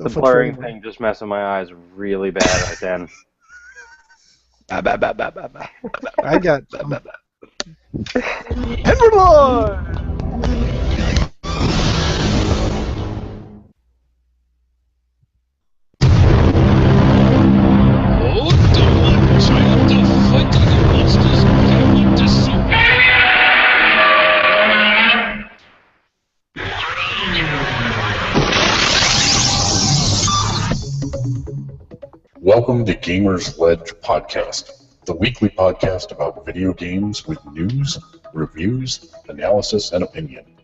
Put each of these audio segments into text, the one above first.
The blurring thing just messed with my eyes really bad right then. I got... Welcome to Gamersledge Podcast, the weekly podcast about video games with news, reviews, analysis, and opinion.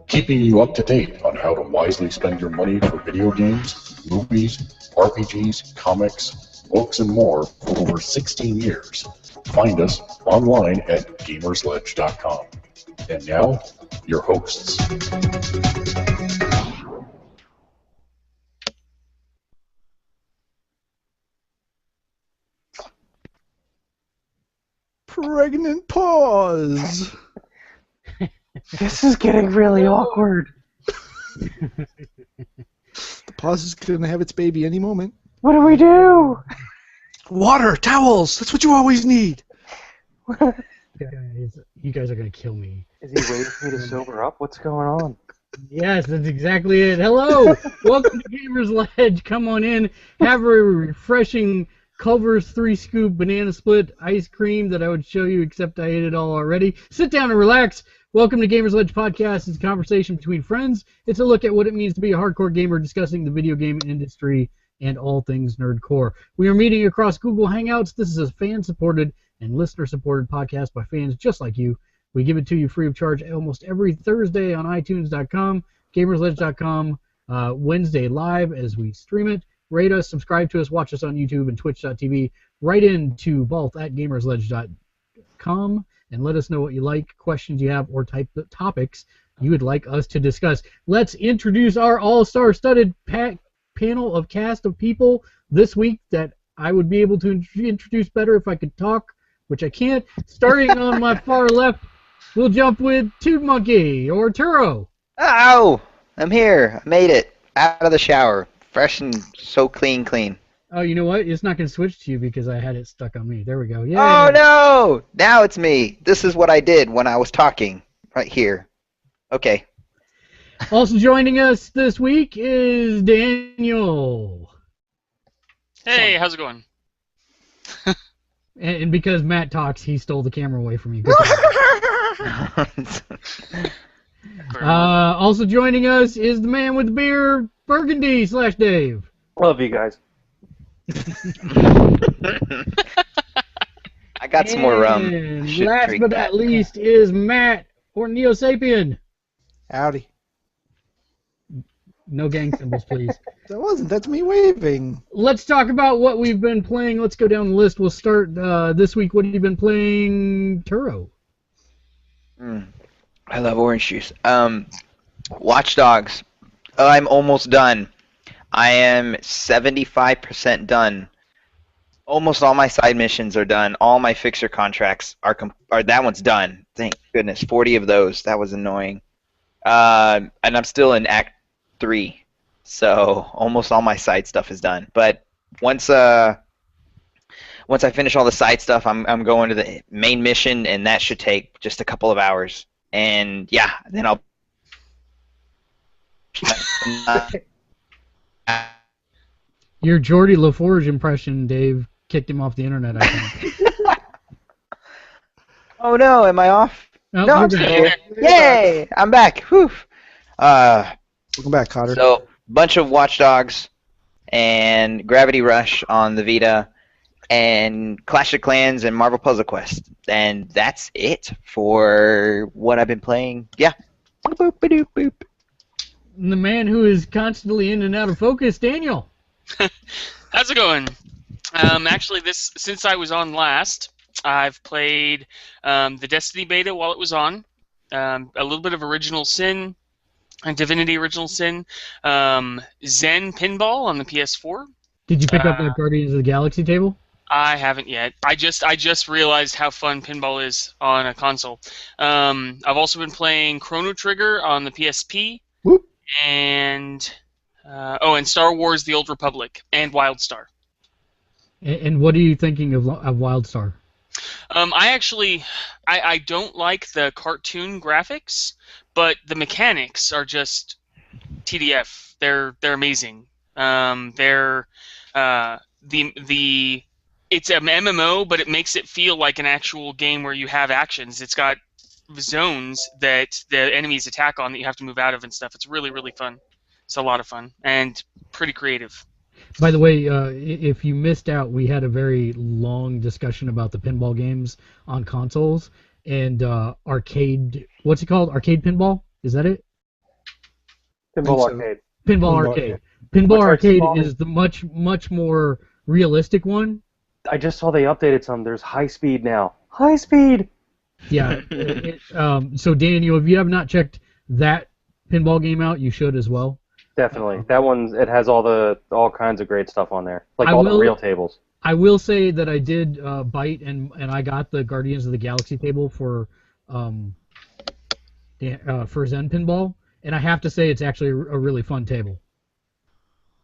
Keeping you up to date on how to wisely spend your money for video games, movies, RPGs, comics, books, and more for over 16 years. Find us online at Gamersledge.com. And now, your hosts. Pregnant pause. This is getting really awkward. The pause is going to have its baby any moment. What do we do? Water, towels. That's what you always need. Guys, you guys are going to kill me. Is he waiting for me to sober up? What's going on? Yes, that's exactly it. Hello! Welcome to Gamersledge. Come on in. Have a refreshing Culver's 3-scoop banana split ice cream that I would show you, except I ate it all already. Sit down and relax. Welcome to Gamersledge Podcast. It's a conversation between friends. It's a look at what it means to be a hardcore gamer discussing the video game industry and all things nerdcore. We are meeting across Google Hangouts. This is a fan-supported and listener-supported podcast by fans just like you. We give it to you free of charge almost every Thursday on iTunes.com, Gamersledge.com, Wednesday live as we stream it. Rate us, subscribe to us, watch us on YouTube and Twitch.tv. Write in to balth at Gamersledge.com and let us know what you like, questions you have, or type of topics you would like us to discuss. Let's introduce our all-star studded panel of cast of people this week that I would be able to introduce better if I could talk, which I can't. Starting on my far left, we'll jump with Tube Monkey or Turo. Oh, I'm here. I made it out of the shower. Fresh and so clean. Oh, you know what? It's not going to switch to you because I had it stuck on me. There we go. Yeah. Oh, no! Now it's me. This is what I did when I was talking. Right here. Okay. Also joining us this week is Daniel. Hey, how's it going? And because Matt talks, he stole the camera away from you. Also joining us is the man with the beer, Burgundy / Dave. Love you guys. I got some more rum. And last but not least is Matt or Neo Sapien. Howdy. No gang symbols, please. That's me waving. Let's talk about what we've been playing. Let's go down the list. We'll start this week. What have you been playing, Turo? I love orange juice. Watch Dogs. I'm almost done. I am 75% done. Almost all my side missions are done. All my fixer contracts are that one's done. Thank goodness. 40 of those. That was annoying. And I'm still in Act 3. So almost all my side stuff is done. But once I finish all the side stuff, I'm going to the main mission, and that should take just a couple of hours. And yeah, then I'll. Your Geordie LaForge impression, Dave, kicked him off the internet, I think. Oh no, am I off? No, I'm still here. Yay! I'm back. Whew. Welcome back, Cotter. So, bunch of Watch Dogs and Gravity Rush on the Vita and Clash of Clans and Marvel Puzzle Quest. And that's it for what I've been playing. Yeah. Boop, boop, boop. And the man who is constantly in and out of focus, Daniel. How's it going? Actually, since I was on last, I've played the Destiny beta while it was on, a little bit of Original Sin, and Divinity Original Sin, Zen Pinball on the PS4. Did you pick up that Guardians of the Galaxy table? I haven't yet. I just realized how fun pinball is on a console. I've also been playing Chrono Trigger on the PSP. Whoop. And And Star Wars: The Old Republic and WildStar. And what are you thinking of WildStar? I don't like the cartoon graphics, but the mechanics are just TDF. They're amazing. They're the it's an MMO, but it makes it feel like an actual game where you have actions. It's got zones that the enemies attack on that you have to move out of and stuff. It's really, really fun. It's a lot of fun and pretty creative. By the way, if you missed out, we had a very long discussion about the pinball games on consoles and arcade. What's it called? Arcade pinball? Is that it? Pinball so. Arcade. Pinball Pinball, Arcade. yeah. Pinball Which Arcade are is the much more realistic one. I just saw they updated some. There's high speed now. High speed. Yeah. So Daniel, if you have not checked that pinball game out, you should as well. Definitely. That one's it has all kinds of great stuff on there. Like I all will- the real tables. I will say that I did bite and I got the Guardians of the Galaxy table for Zen Pinball, and I have to say it's actually a really fun table.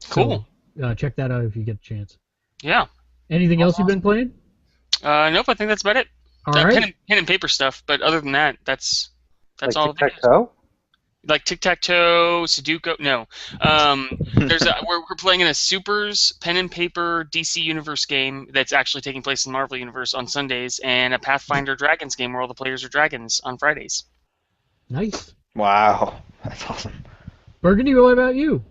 Cool. So, check that out if you get a chance. Yeah. Anything else you've been playing? Nope. I think that's about it. All right. Pen and paper stuff, but other than that, that's Like all. tic-tac-toe? Like tic-tac-toe, Sudoku. No. We're playing in a Supers pen and paper DC Universe game that's actually taking place in the Marvel Universe on Sundays, and a Pathfinder Dragons game where all the players are dragons on Fridays. Nice. Wow, that's awesome. Burgundy, what about you?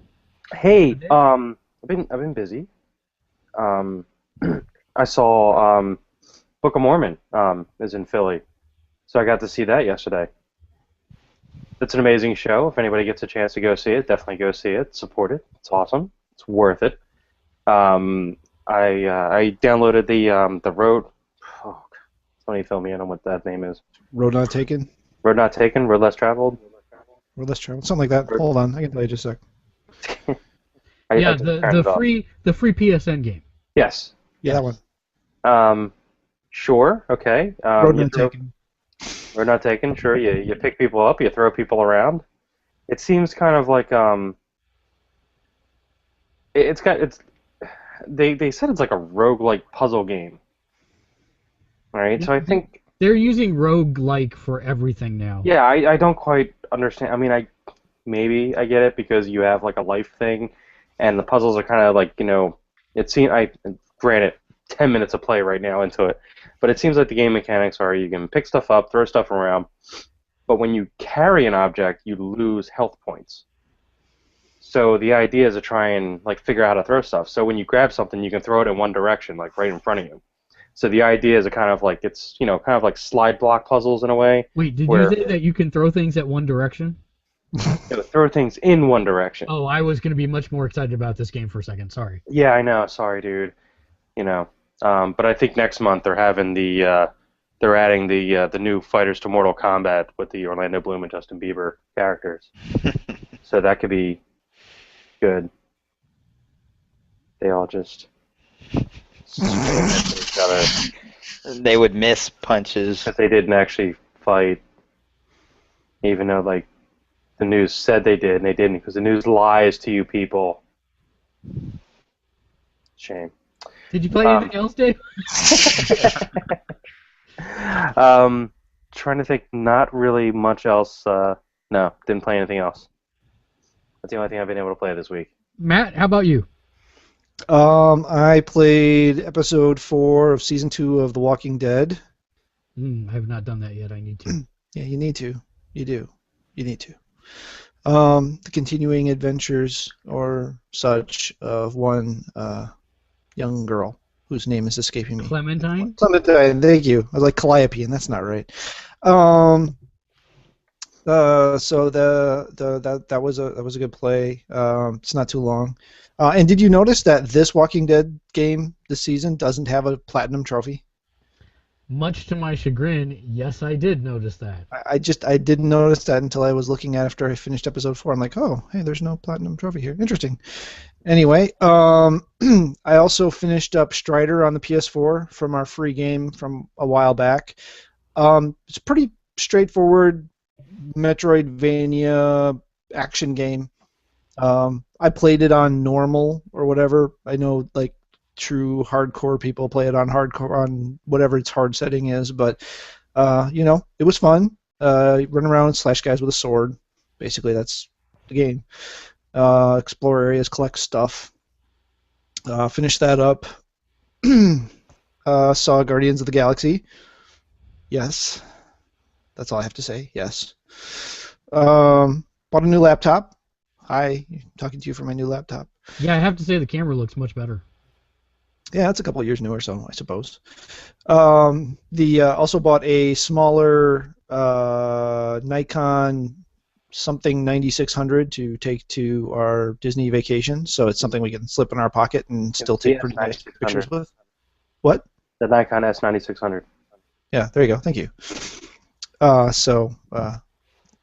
Hey, I've been busy. I saw Book of Mormon is in Philly, so I got to see that yesterday. It's an amazing show. If anybody gets a chance to go see it, definitely go see it. Support it. It's awesome. It's worth it. I downloaded the Road. Oh, somebody fill me in on what that name is. Road Not Taken. Road Not Taken. Road Less Traveled. Road Less Traveled. Something like that. Hold on, I can tell you just a sec. I just turned it off. the free PSN game. Yes. Yeah, that one. Sure. Okay. Road Not Taken. Road Not Taken. Sure. You pick people up. You throw people around. It seems kind of like They said it's like a roguelike puzzle game. All right. So I think. They're using roguelike for everything now. Yeah, I don't quite understand. I mean, maybe I get it because you have like a life thing, and the puzzles are kind of like granted 10 minutes of play right now into it, but it seems like the game mechanics are you can pick stuff up, throw stuff around, but when you carry an object, you lose health points. So the idea is to try and like figure out how to throw stuff. So when you grab something, you can throw it in one direction, like right in front of you. So the idea is it's kind of like slide block puzzles in a way. Wait, did you say that you can throw things at one direction? Throw things in one direction. Oh, I was going to be much more excited about this game for a second. Sorry. Yeah, I know. Sorry, dude. But I think next month they're adding the new Fighters to Mortal Kombat with the Orlando Bloom and Justin Bieber characters. So that could be good. They all just each other They would miss punches. because they didn't actually fight, even though like the news said they did, and they didn't because the news lies to you people. Shame. Did you play anything else, Dave? Trying to think. Not really much else. No, didn't play anything else. That's the only thing I've been able to play this week. Matt, how about you? I played episode 4 of season 2 of The Walking Dead. I have not done that yet. I need to. Yeah, you need to. You do. You need to. The continuing adventures or such of one young girl whose name is escaping me. Clementine? Clementine, thank you. I was like Calliope, and that's not right. So that was a good play. It's not too long. And did you notice that this Walking Dead game this season doesn't have a platinum trophy? Much to my chagrin, yes, I did notice that. I didn't notice that until I was looking at after I finished episode 4. I'm like, oh, hey, there's no platinum trophy here. Interesting. Anyway, I also finished up Strider on the PS4 from our free game from a while back. It's a pretty straightforward Metroidvania action game. I played it on normal or whatever. I know like true hardcore people play it on hardcore on whatever its hard setting is, but it was fun. Run around and slash guys with a sword. Basically, that's the game. Explore areas, collect stuff. Finish that up. Saw Guardians of the Galaxy. Yes. That's all I have to say. Yes. Bought a new laptop. Hi, talking to you from my new laptop. Yeah, I have to say the camera looks much better. Yeah, it's a couple of years newer, so I suppose. Also bought a smaller Nikon something 9600 to take to our Disney vacation. So it's something we can slip in our pocket and still take pretty nice pictures with. What? The Nikon S9600. Yeah, there you go. Thank you.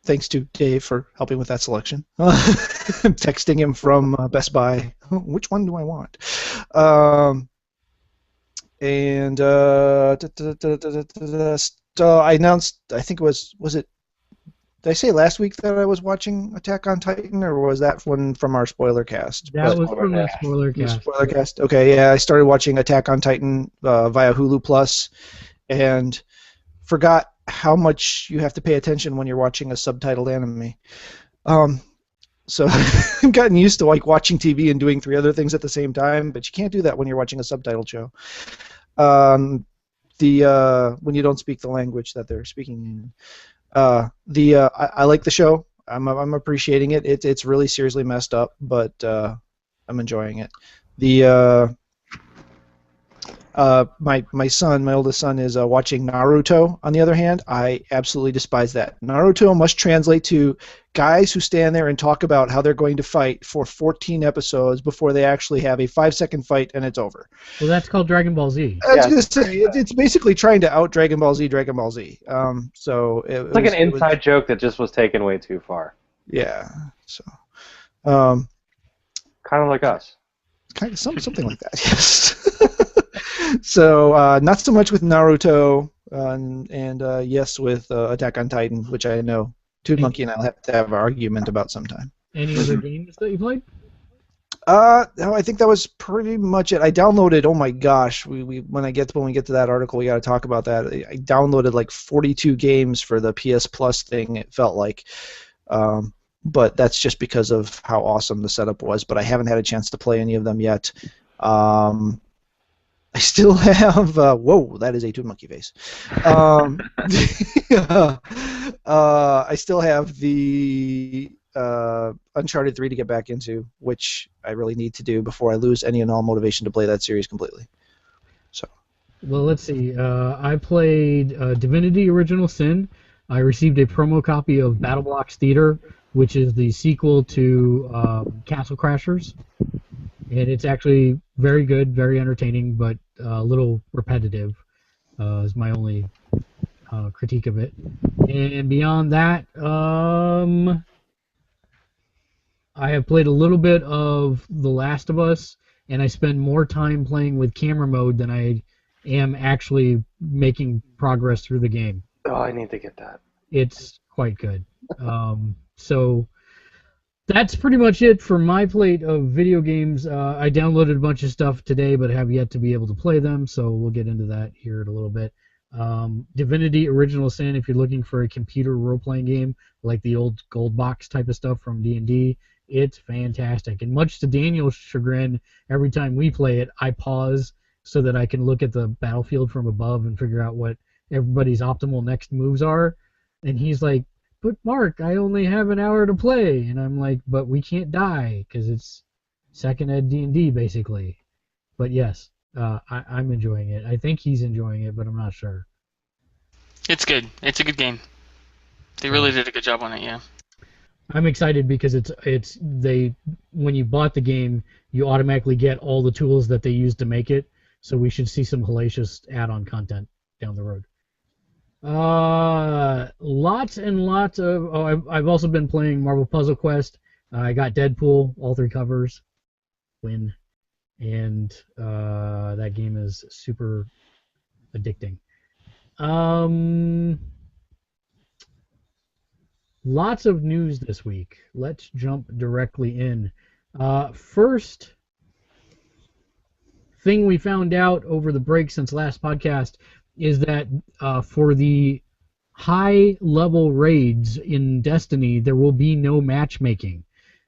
Thanks to Dave for helping with that selection. I'm texting him from Best Buy. Which one do I want? I announced, I think it was it, did I say last week that I was watching Attack on Titan, or was that one from our spoiler cast? That was from the spoiler cast. Spoiler cast. Okay, yeah, I started watching Attack on Titan via Hulu Plus, and forgot how much you have to pay attention when you're watching a subtitled anime. So I've gotten used to like watching TV and doing 3 other things at the same time, but you can't do that when you're watching a subtitled show. When you don't speak the language that they're speaking in. I like the show. I'm appreciating it. It's really seriously messed up, but I'm enjoying it. My son, my oldest son, is watching Naruto. On the other hand, I absolutely despise that. Naruto must translate to guys who stand there and talk about how they're going to fight for 14 episodes before they actually have a 5-second fight and it's over. Well, that's called Dragon Ball Z. I was going to say, it's basically trying to out Dragon Ball Z. So it's like an inside joke that just was taken way too far. Yeah. So. Kind of like us. Kind of something like that. Yes. So not so much with Naruto, and yes with Attack on Titan, which I know Toon Monkey and I'll have to have an argument about sometime. Any other games that you played? No, I think that was pretty much it. I downloaded. Oh my gosh, when we get to that article, we got to talk about that. I downloaded like 42 games for the PS Plus thing. It felt like, but that's just because of how awesome the setup was. But I haven't had a chance to play any of them yet. I still have. Whoa, that is a Toon Monkey face. I still have the Uncharted 3 to get back into, which I really need to do before I lose any and all motivation to play that series completely. So. Well, let's see. I played Divinity: Original Sin. I received a promo copy of Battle Blocks Theater, which is the sequel to Castle Crashers. And it's actually very good, very entertaining, but a little repetitive is my only critique of it. And beyond that, I have played a little bit of The Last of Us, and I spend more time playing with camera mode than I am actually making progress through the game. Oh, I need to get that. It's quite good. So that's pretty much it for my plate of video games. I downloaded a bunch of stuff today, but have yet to be able to play them, so we'll get into that here in a little bit. Divinity: Original Sin, if you're looking for a computer role-playing game like the old gold box type of stuff from D&D, it's fantastic. And much to Daniel's chagrin, every time we play it, I pause so that I can look at the battlefield from above and figure out what everybody's optimal next moves are. And he's like, "But Mark, I only have an hour to play." And I'm like, "But we can't die because it's second ed D&D basically." But yes, I'm enjoying it. I think he's enjoying it, but I'm not sure. It's good. It's a good game. They really did a good job on it, yeah. I'm excited because when you bought the game, you automatically get all the tools that they used to make it. So we should see some hellacious add-on content down the road. Lots and lots of. Oh, I've also been playing Marvel Puzzle Quest. I got Deadpool, all 3 covers, win, and that game is super addicting. Lots of news this week. Let's jump directly in. First thing we found out over the break since last podcast is that for the high level raids in Destiny, there will be no matchmaking.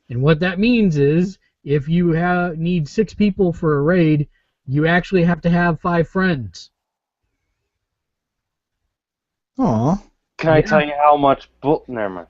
And what that means is if you need 6 people for a raid, you actually have to have 5 friends. Aw. Can I tell you how much? Never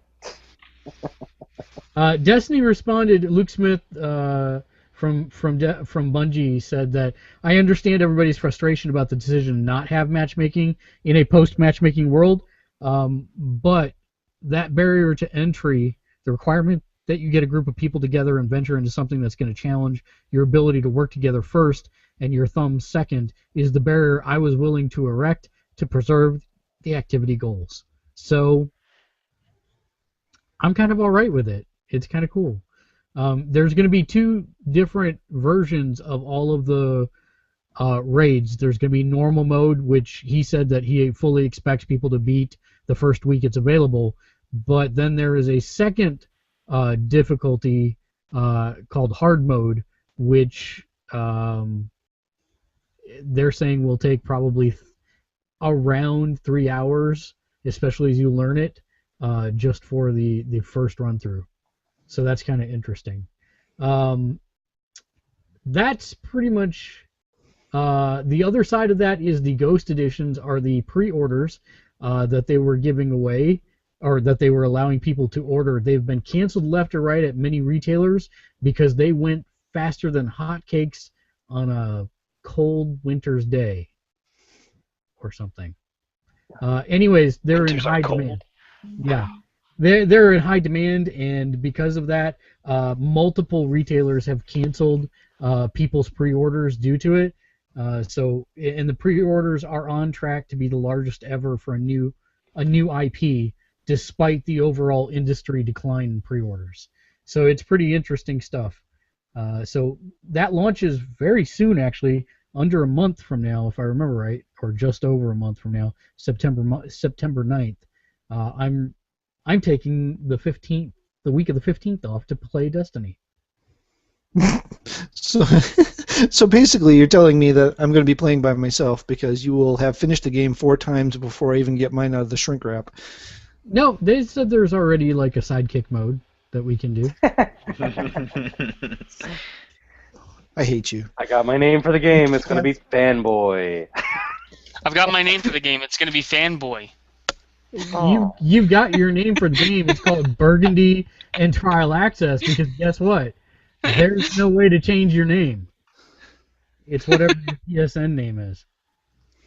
mind. Destiny responded. Luke Smith from Bungie said that I understand everybody's frustration about the decision to not have matchmaking in a post-matchmaking world, but that barrier to entry, the requirement that you get a group of people together and venture into something that's going to challenge your ability to work together first and your thumbs second, is the barrier I was willing to erect to preserve the activity goals. So I'm kind of all right with it. It's kind of cool. There's going to be 2 different versions of all of the raids. There's going to be normal mode, which he said that he fully expects people to beat the first week it's available. But then there is a second difficulty called hard mode, which they're saying will take probably around 3 hours, especially as you learn it, just for the first run through. So that's kind of interesting. That's pretty much the other side of that is the Ghost Editions are the pre-orders that they were giving away or that they were allowing people to order. They've been canceled left or right at many retailers because they went faster than hotcakes on a cold winter's day or something. Anyways, they're Winters in are high cold. demand. Yeah. They're in high demand, and because of that, multiple retailers have canceled people's pre-orders due to it. And the pre-orders are on track to be the largest ever for a new IP, despite the overall industry decline in pre-orders. So it's pretty interesting stuff. So that launches very soon, actually, under a month from now, if I remember right, or just over a month from now, September 9th. I'm taking the 15th, the week of the 15th off to play Destiny. So basically, you're telling me that I'm going to be playing by myself because you will have finished the game 4 times before I even get mine out of the shrink wrap. No, they said there's already like a sidekick mode that we can do. I hate you. I got my name for the game. It's going to be Fanboy. I've got my name for the game. It's going to be Fanboy. Oh. You've got your name for the game. It's called Burgundy and Trial Access because guess what? There's no way to change your name. It's whatever your PSN name is.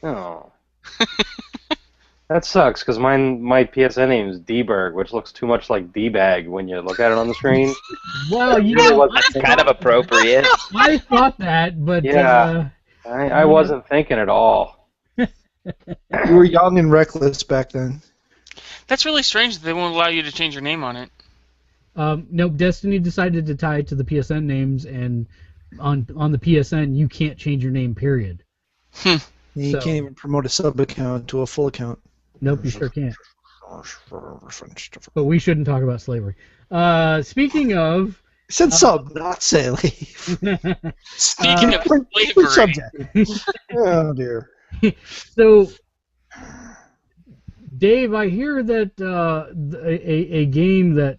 Oh. That sucks, because my PSN name is D-Berg, which looks too much like D-Bag when you look at it on the screen. Well, you know, That's kind of appropriate. I thought that, but Yeah. I wasn't thinking at all. You were young and reckless back then. That's really strange that they won't allow you to change your name on it. Nope, Destiny decided to tie it to the PSN names, and on the PSN, you can't change your name, period. You So- can't even promote a sub account to a full account. Nope, you sure can't. But we shouldn't talk about slavery. Speaking of... I said sub, not slave. Speaking of Different slavery, subject. Oh dear. So, Dave, I hear that a game that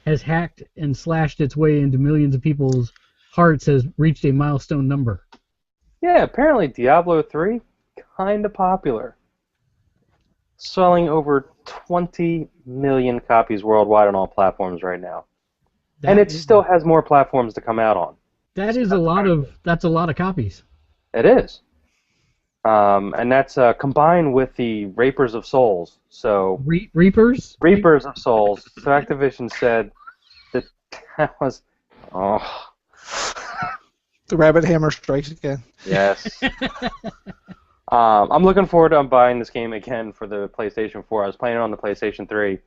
has hacked and slashed its way into millions of people's hearts has reached a milestone number. Yeah, apparently Diablo 3, kind of popular. Selling over 20 million copies worldwide on all platforms right now. And it still has more platforms to come out on. That's a lot of copies. It is. And that's combined with the Rapers of Souls. So Reapers? Reapers of Souls. So Activision said that was... Oh, The rabbit hammer strikes again. yes. I'm looking forward to buying this game again for the PlayStation 4. I was playing it on the PlayStation 3.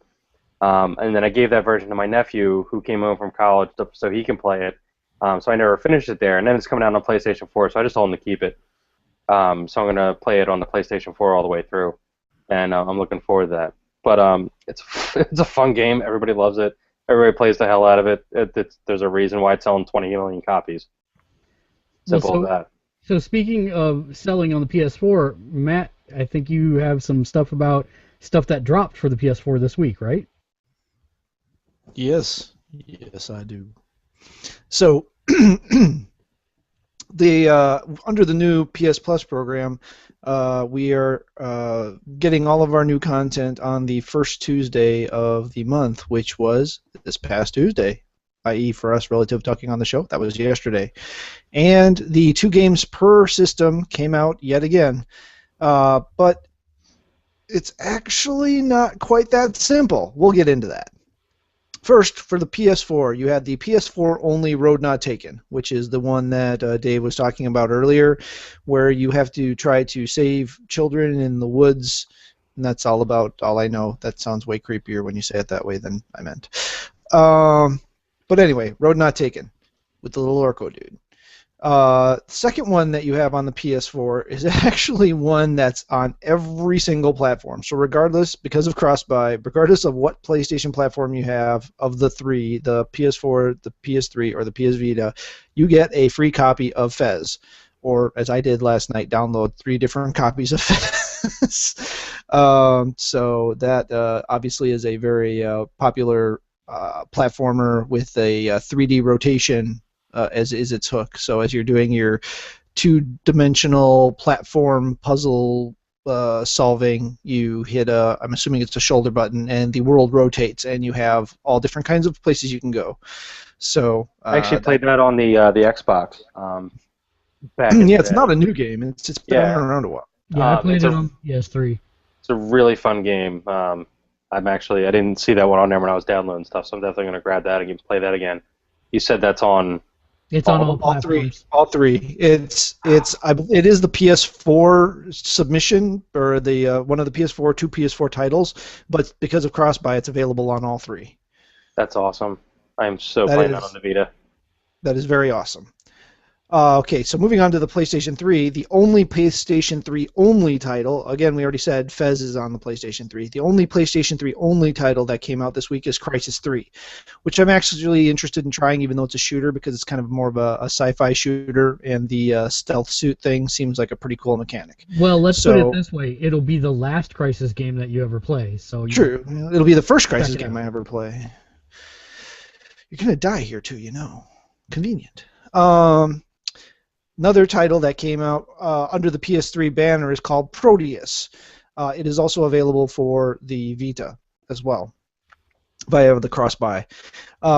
And then I gave that version to my nephew who came home from college so he can play it. So I never finished it there. And then it's coming out on PlayStation 4, so I just told him to keep it. So I'm going to play it on the PlayStation 4 all the way through. And I'm looking forward to that. But it's a fun game. Everybody loves it. Everybody plays the hell out of it. There's a reason why it's selling 20 million copies. Simple as that. So speaking of selling on the PS4, Matt, I think you have some stuff about stuff that dropped for the PS4 this week, right? Yes, I do. So, under the new PS Plus program, we are getting all of our new content on the first Tuesday of the month, which was this past Tuesday, i.e. for us relative talking on the show, that was yesterday. And the 2 games per system came out yet again, but it's actually not quite that simple. We'll get into that. First, for the PS4, you had the PS4 only Road Not Taken, which is the one that Dave was talking about earlier, where you have to try to save children in the woods, and that's all I know. That sounds way creepier when you say it that way than I meant. But anyway, Road Not Taken with the little Orco dude. Second one that you have on the PS4 is actually one that's on every single platform. So regardless, because of cross-buy, regardless of what PlayStation platform you have of the 3, the PS4, the PS3, or the PS Vita, you get a free copy of Fez. Or, as I did last night, download 3 different copies of Fez. So that obviously is a very popular platformer with a 3D rotation as is its hook. So as you're doing your 2-dimensional platform puzzle solving, you hit I'm assuming it's a shoulder button, and the world rotates, and you have all different kinds of places you can go. So I actually played that on the Xbox. Back in yeah, the it's day. not a new game. It's been around a while. Yeah, I played it's it on PS3. It's a really fun game. I didn't see that one on there when I was downloading stuff, so I'm definitely going to grab that and play that again. You said that's on. It's on all platforms. All three. It is the PS4 submission, or the one of the PS4, 2 PS4 titles, but because of cross-buy, it's available on all 3. That's awesome. I am so playing that on the Vita. That is very awesome. Okay, so moving on to the PlayStation 3, the only PlayStation 3 only title, again, we already said Fez is on the PlayStation 3. The only PlayStation 3 only title that came out this week is Crysis 3, which I'm actually interested in trying, even though it's a shooter, because it's kind of more of a sci-fi shooter, and the stealth suit thing seems like a pretty cool mechanic. Well, let's put it this way. It'll be the last Crysis game that you ever play. So true. It'll be the first Crysis game I ever play. You're going to die here, too, you know. Convenient. Another title that came out under the PS3 banner is called Proteus. It is also available for the Vita as well via the cross-buy.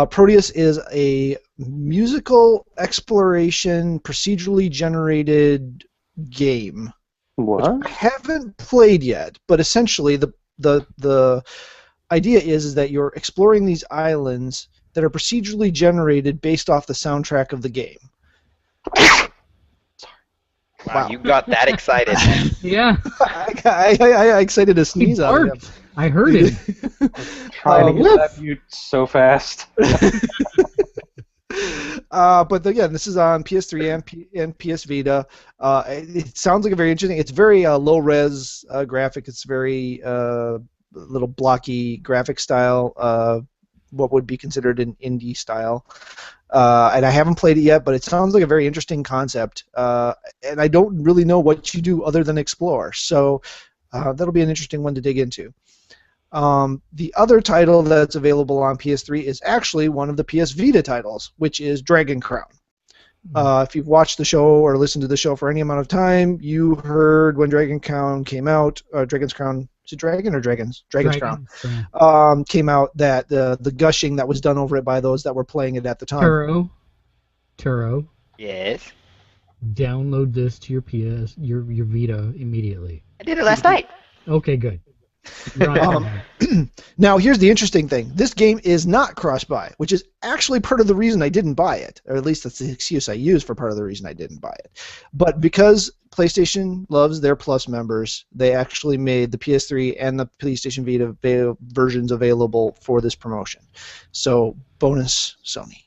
Proteus is a musical exploration, procedurally generated game. What? Which I haven't played yet, but essentially the idea is that you're exploring these islands that are procedurally generated based off the soundtrack of the game. Wow, you got that excited. Yeah. I excited to sneeze out of it. I heard it. Trying to get that mute so fast. But again, this is on PS3 and PS Vita. It sounds like a very interesting. It's very low res graphic. It's very little blocky graphic style. What would be considered an indie style. And I haven't played it yet, but it sounds like a very interesting concept. And I don't really know what you do other than explore. So that'll be an interesting one to dig into. The other title that's available on PS3 is actually one of the PS Vita titles, which is Dragon Crown. If you've watched the show or listened to the show for any amount of time, you heard when Dragon Crown came out, Dragon's Crown, is it Dragon or Dragons? Dragon's Crown. Came out that the gushing that was done over it by those that were playing it at the time. Turo. Yes. Download this to your Vita immediately. I did it last night. Okay, good. Now, here's the interesting thing. This game is not cross-buy, which is actually part of the reason I didn't buy it, or at least that's the excuse I use for part of the reason I didn't buy it. But because PlayStation loves their Plus members, they actually made the PS3 and the PlayStation Vita versions available for this promotion. So, bonus Sony.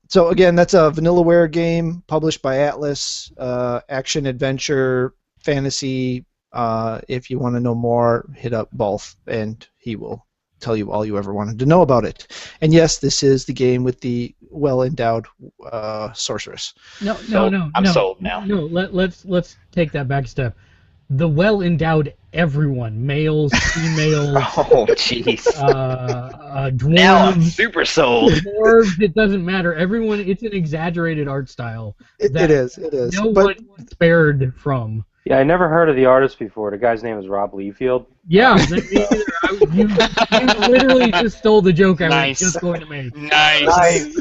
So again, that's a Vanillaware game published by Atlas, action, adventure, fantasy. If you want to know more, hit up balth, and he will tell you all you ever wanted to know about it. And yes, this is the game with the well-endowed sorceress. No, Sold. I'm sold now. No, let's take that back a step. The well-endowed everyone, males, females, Oh, jeez. Now I'm dwarves, super sold. dwarves, it doesn't matter. Everyone, it's an exaggerated art style. It is. No But one was spared from. Yeah, I never heard of the artist before. The guy's name is Rob Liefeld. Yeah, you literally just stole the joke I was Nice. just going to make. Nice.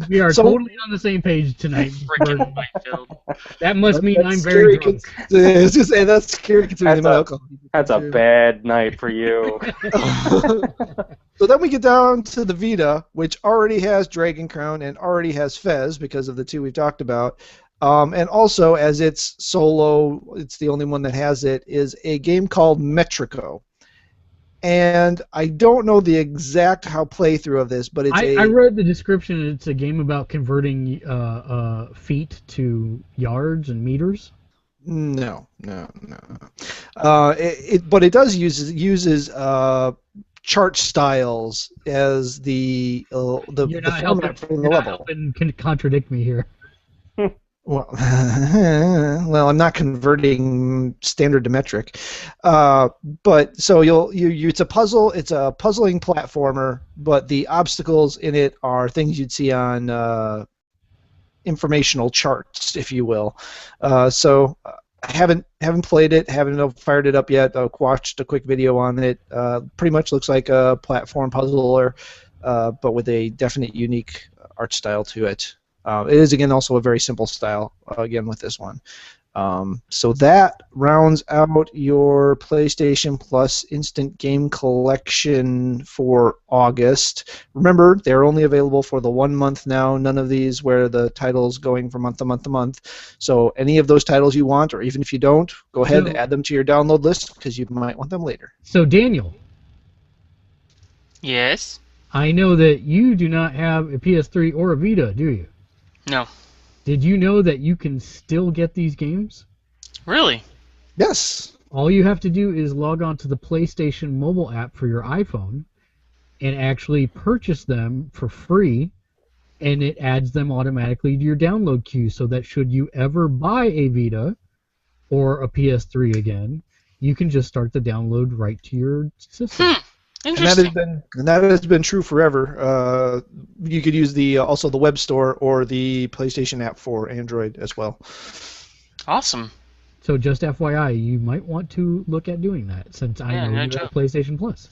We are So- totally on the same page tonight. Freaking Whitefield. That must mean that's I'm very scary, drunk. I was just saying, that's scary considering the amount of alcohol. That's a bad night for you. So then we get down to the Vita, which already has Dragon Crown and already has Fez because of the two we've talked about. And also, as it's solo, it's the only one that has it, is a game called Metrico. And I don't know the exact playthrough of this, but it's I read the description, and it's a game about converting feet to yards and meters. No. But it does uses chart styles as the You're not format for the level. helping contradict me here. Well, well, I'm not converting standard to metric, but so it's a puzzle. It's a puzzling platformer, but the obstacles in it are things you'd see on informational charts, if you will. So I haven't played it, haven't fired it up yet. I've watched a quick video on it. Pretty much looks like a platform puzzler, but with a definite unique art style to it. It is, again, also a very simple style, again, with this one. So that rounds out your PlayStation Plus Instant Game Collection for August. Remember, they're only available for the 1 month now. None of these where the title's going from month to month to month. So any of those titles you want, or even if you don't, go ahead and add them to your download list because you might want them later. So, Daniel, Yes? I know that you do not have a PS3 or a Vita, do you? No. Did you know that you can still get these games? Really? Yes. All you have to do is log on to the PlayStation mobile app for your iPhone and actually purchase them for free, and it adds them automatically to your download queue so that should you ever buy a Vita or a PS3 again, you can just start the download right to your system. Interesting. And that has been true forever. You could use also the web store or the PlayStation app for Android as well. Awesome. So just FYI, you might want to look at doing that since I know no you have joke. PlayStation Plus.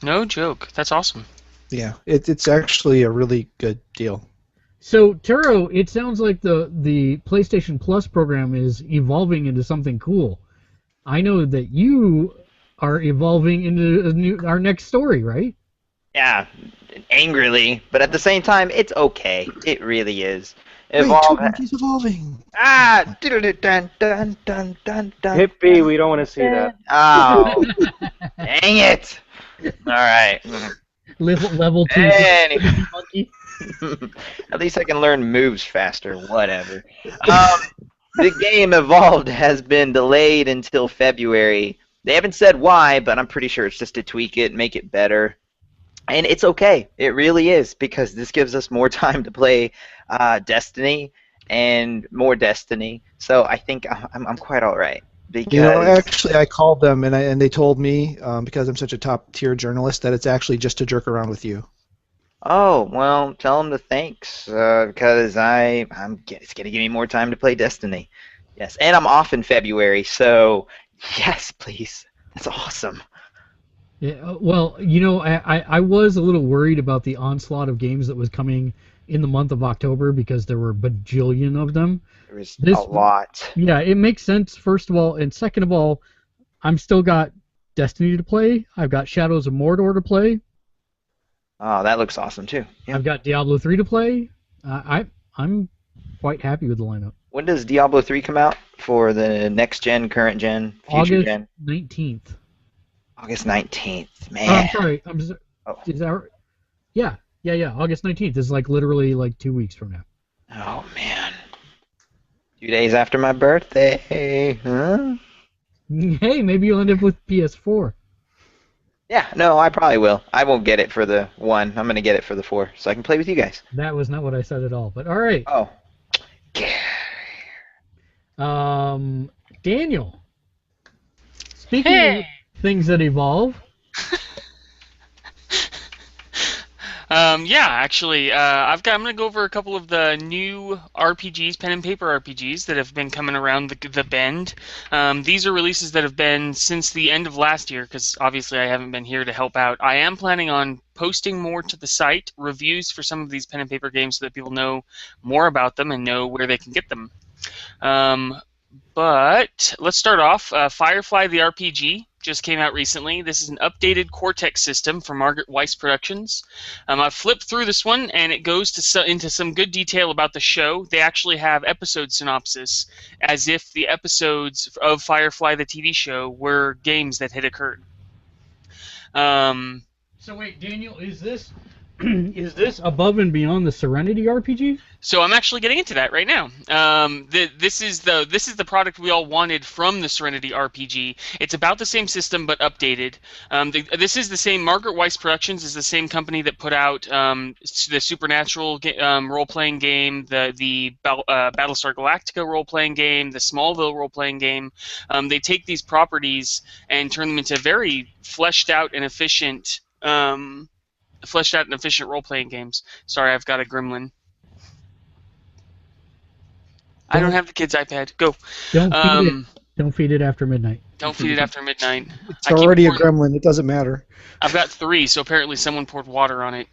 No joke. That's awesome. Yeah, it's actually a really good deal. So, Turo, it sounds like the PlayStation Plus program is evolving into something cool. I know that you are evolving into our next story, right? Yeah, angrily, but at the same time, it's okay. It really is. Wait, Evolve. he's evolving. Ah! Dun, dun, dun, dun, dun. Hit B, we don't want to see that. Oh, dang it! All right. Level 2 Anyway. monkey. At least I can learn moves faster. Whatever. The game Evolved has been delayed until February. They haven't said why, but I'm pretty sure it's just to tweak it, make it better. And it's okay. It really is, because this gives us more time to play Destiny and more Destiny. So I think I'm quite all right. Because You know, actually, I called them and they told me because I'm such a top tier journalist that it's actually just to jerk around with you. Oh, well, tell them the thanks, because it's going to give me more time to play Destiny. Yes, and I'm off in February, so yes, please. That's awesome. Yeah, well, you know, I was a little worried about the onslaught of games that was coming in the month of October because there were a bajillion of them. There was This- a lot. Yeah, it makes sense, first of all, and second of all, I'm still got Destiny to play. I've got Shadows of Mordor to play. Oh, that looks awesome, too. Yeah. I've got Diablo 3 to play. I'm quite happy with the lineup. When does Diablo 3 come out for the next gen, current gen, future August gen? 19th. August 19th. Oh, Man. I'm sorry. Oh. Is that right? Yeah. August 19th is like literally like 2 weeks from now. Oh, man. 2 days after my birthday. Huh? Hey, maybe you'll end up with PS4. Yeah, no, I probably will. I won't get it for the 1. I'm gonna get it for the 4, so I can play with you guys. That was not what I said at all. But all right. Oh. Daniel. Speaking of Hey. things that evolve, Yeah, actually, I'm gonna go over a couple of the new RPGs, pen and paper RPGs that have been coming around the bend. These are releases that have been since the end of last year, because obviously I haven't been here to help out. I am planning on posting more to the site, reviews for some of these pen and paper games, so that people know more about them and know where they can get them. But let's start off. Firefly the RPG just came out recently. This is an updated Cortex system from Margaret Weiss Productions. I've flipped through this one, and it goes into some good detail about the show. They actually have episode synopsis, as if the episodes of Firefly the TV show were games that had occurred. So wait, Daniel, is this is this above and beyond the Serenity RPG? So I'm actually getting into that right now. This is the product we all wanted from the Serenity RPG. It's about the same system but updated. This is the same. Margaret Weiss Productions is the same company that put out the Supernatural role-playing game, the Battlestar Galactica role-playing game, the Smallville role-playing game. They take these properties and turn them into very fleshed out and efficient role-playing games. Sorry, I've got a gremlin. I don't have the kid's iPad. Go. Don't feed it. Don't feed it after midnight. Don't feed it after midnight. It's already a gremlin. It doesn't matter. I've got 3, so apparently someone poured water on it.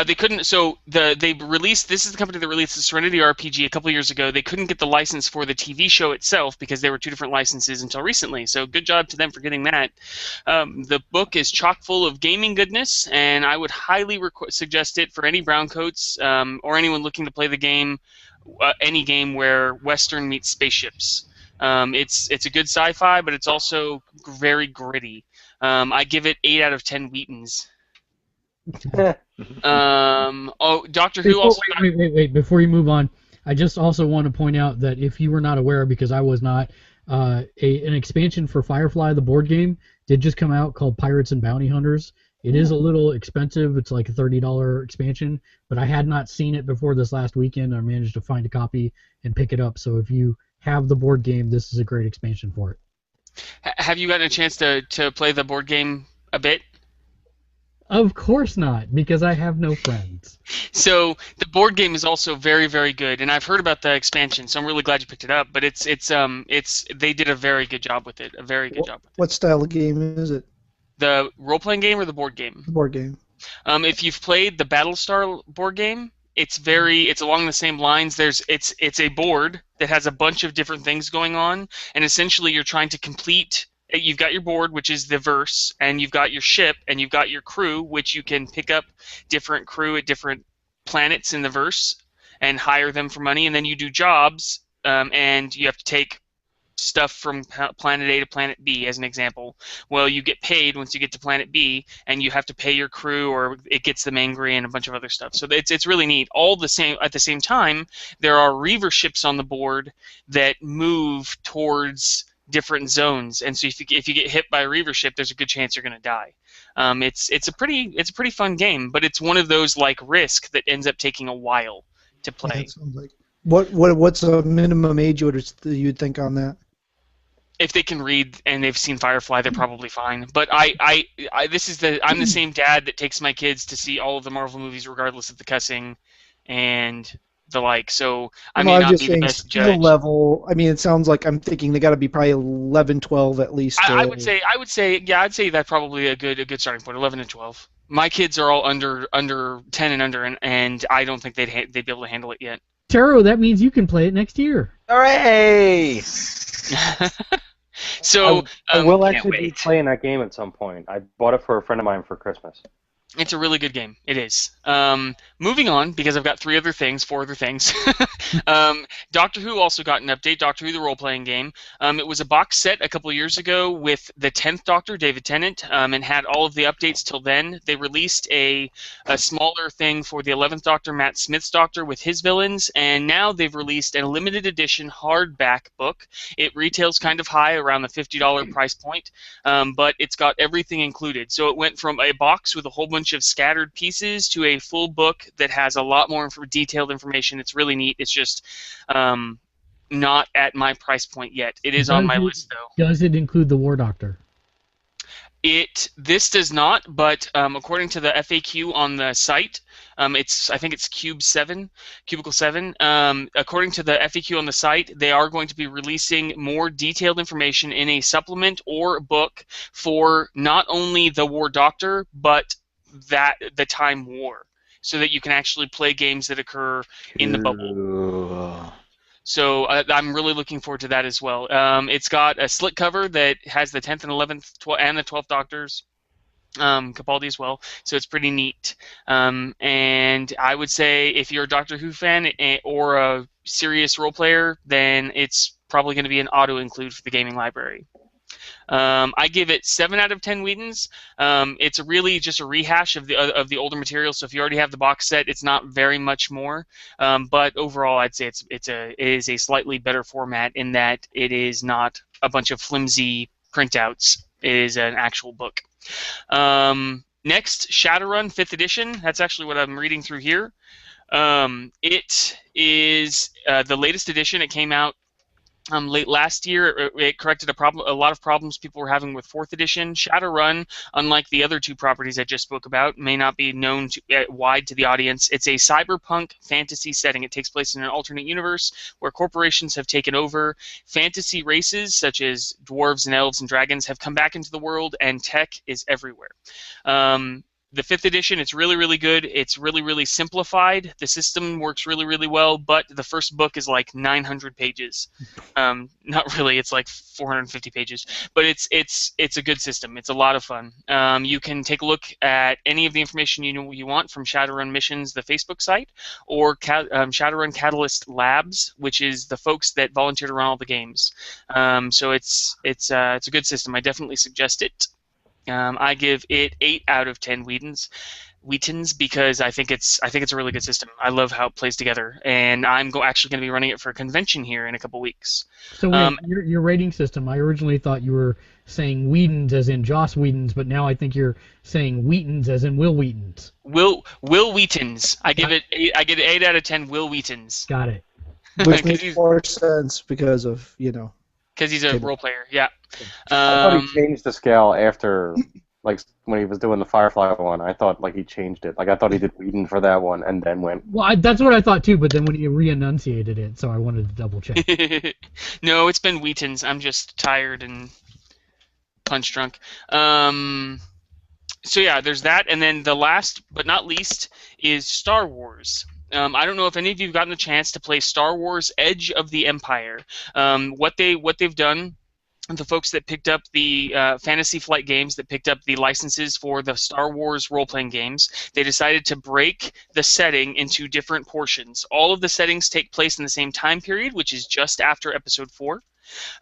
They couldn't. So they released. This is the company that released the Serenity RPG a couple years ago. They couldn't get the license for the TV show itself because there were 2 different licenses until recently. So good job to them for getting that. The book is chock full of gaming goodness, and I would highly suggest it for any browncoats or anyone looking to play the game, any game where Western meets spaceships. It's a good sci-fi, but it's also very gritty. I give it 8 out of 10 Wheatons. Doctor Who also. Wait. Before you move on, I just also want to point out that if you were not aware, because I was not, an expansion for Firefly, the board game, did just come out called Pirates and Bounty Hunters. It is a little expensive. It's like a $30 expansion, but I had not seen it before this last weekend. I managed to find a copy and pick it up. So if you have the board game, this is a great expansion for it. Have you gotten a chance to play the board game a bit? Of course not, because I have no friends. So the board game is also very, very good, and I've heard about the expansion, so I'm really glad you picked it up. But it's they did a very good job with it, a very good job with it. What style of game is it? The role-playing game or the board game? The board game. If you've played the Battlestar board game, it's along the same lines. It's a board that has a bunch of different things going on, and essentially you're trying to complete. You've got your board, which is the verse, and you've got your ship, and you've got your crew, which you can pick up different crew at different planets in the verse and hire them for money, and then you do jobs, and you have to take stuff from planet A to planet B, as an example. Well, you get paid once you get to planet B, and you have to pay your crew, or it gets them angry, and a bunch of other stuff. So it's really neat. All the same at the same time, there are reaver ships on the board that move towards different zones, and so if you get hit by a reaver ship, there's a good chance you're going to die. It's a pretty fun game, but it's one of those like Risk that ends up taking a while to play. Yeah, that sounds like what's a minimum age you'd think on that? If they can read and they've seen Firefly, they're probably fine. But I'm the same dad that takes my kids to see all of the Marvel movies regardless of the cussing and the like. So I may not be the best judge. Level. I mean, it sounds like I'm thinking they got to be probably 11, 12 at least. I'd say that's probably a good starting point. 11 and 12. My kids are all under 10 and under, and I don't think they'd be able to handle it yet. Taro, that means you can play it next year. Hooray! So I will actually be playing that game at some point. I bought it for a friend of mine for Christmas. It's a really good game. It is. Moving on, because I've got four other things. Doctor Who also got an update. Doctor Who, the role-playing game. It was a box set a couple years ago with the 10th Doctor, David Tennant, and had all of the updates till then. They released a smaller thing for the 11th Doctor, Matt Smith's Doctor, with his villains, and now they've released a limited edition hardback book. It retails kind of high, around the $50 price point, but it's got everything included. So it went from a box with a whole bunch of scattered pieces to a full book that has a lot more detailed information. It's really neat. It's just not at my price point yet. It is on my list, though. Does it include the War Doctor? This does not, but according to the FAQ on the site, I think it's Cubicle 7. According to the FAQ on the site, they are going to be releasing more detailed information in a supplement or book for not only the War Doctor, but the Time War, so that you can actually play games that occur in the bubble. So I'm really looking forward to that as well. It's got a slit cover that has the 10th and 11th and the 12th Doctors, Capaldi as well. So it's pretty neat. And I would say if you're a Doctor Who fan or a serious role player, then it's probably going to be an auto include for the gaming library. I give it 7 out of 10 Whedons. It's really just a rehash of the older material. So if you already have the box set, it's not very much more. But overall, I'd say it is a slightly better format in that it is not a bunch of flimsy printouts. It is an actual book. Next, Shadowrun 5th edition. That's actually what I'm reading through here. It is the latest edition. It came out late last year. It corrected a lot of problems people were having with 4th edition. Shadowrun, unlike the other two properties I just spoke about, may not be known wide to the audience. It's a cyberpunk fantasy setting. It takes place in an alternate universe where corporations have taken over. Fantasy races such as dwarves and elves and dragons have come back into the world, and tech is everywhere. The 5th edition, it's really, really good. It's really, really simplified. The system works really, really well, but the first book is like 900 pages. Not really, it's like 450 pages. But it's a good system. It's a lot of fun. You can take a look at any of the information you want from Shadowrun Missions, the Facebook site, or Shadowrun Catalyst Labs, which is the folks that volunteer to run all the games. So it's a good system. I definitely suggest it. I give it 8 out of 10 Wheatons because I think it's a really good system. I love how it plays together, and I'm actually going to be running it for a convention here in a couple weeks. So wait, your rating system, I originally thought you were saying Whedons as in Joss Whedons, but now I think you're saying Wheatons as in Will Wheatons. Will Wheatons. I give it 8 out of 10 Will Wheatons. Got it. Which makes more sense because of, because he's a role player, yeah. I thought he changed the scale after, like, when he was doing the Firefly one. I thought, like, he changed it. Like, I thought he did Whedon for that one and then went. Well, that's what I thought too, but then when he re-enunciated it, so I wanted to double check. No, it's been Wheatons. I'm just tired and punch drunk. So yeah, there's that, and then the last but not least is Star Wars. I don't know if any of you have gotten the chance to play Star Wars Edge of the Empire. What they've done, the folks that picked up the Fantasy Flight Games, that picked up the licenses for the Star Wars role-playing games, they decided to break the setting into different portions. All of the settings take place in the same time period, which is just after Episode 4.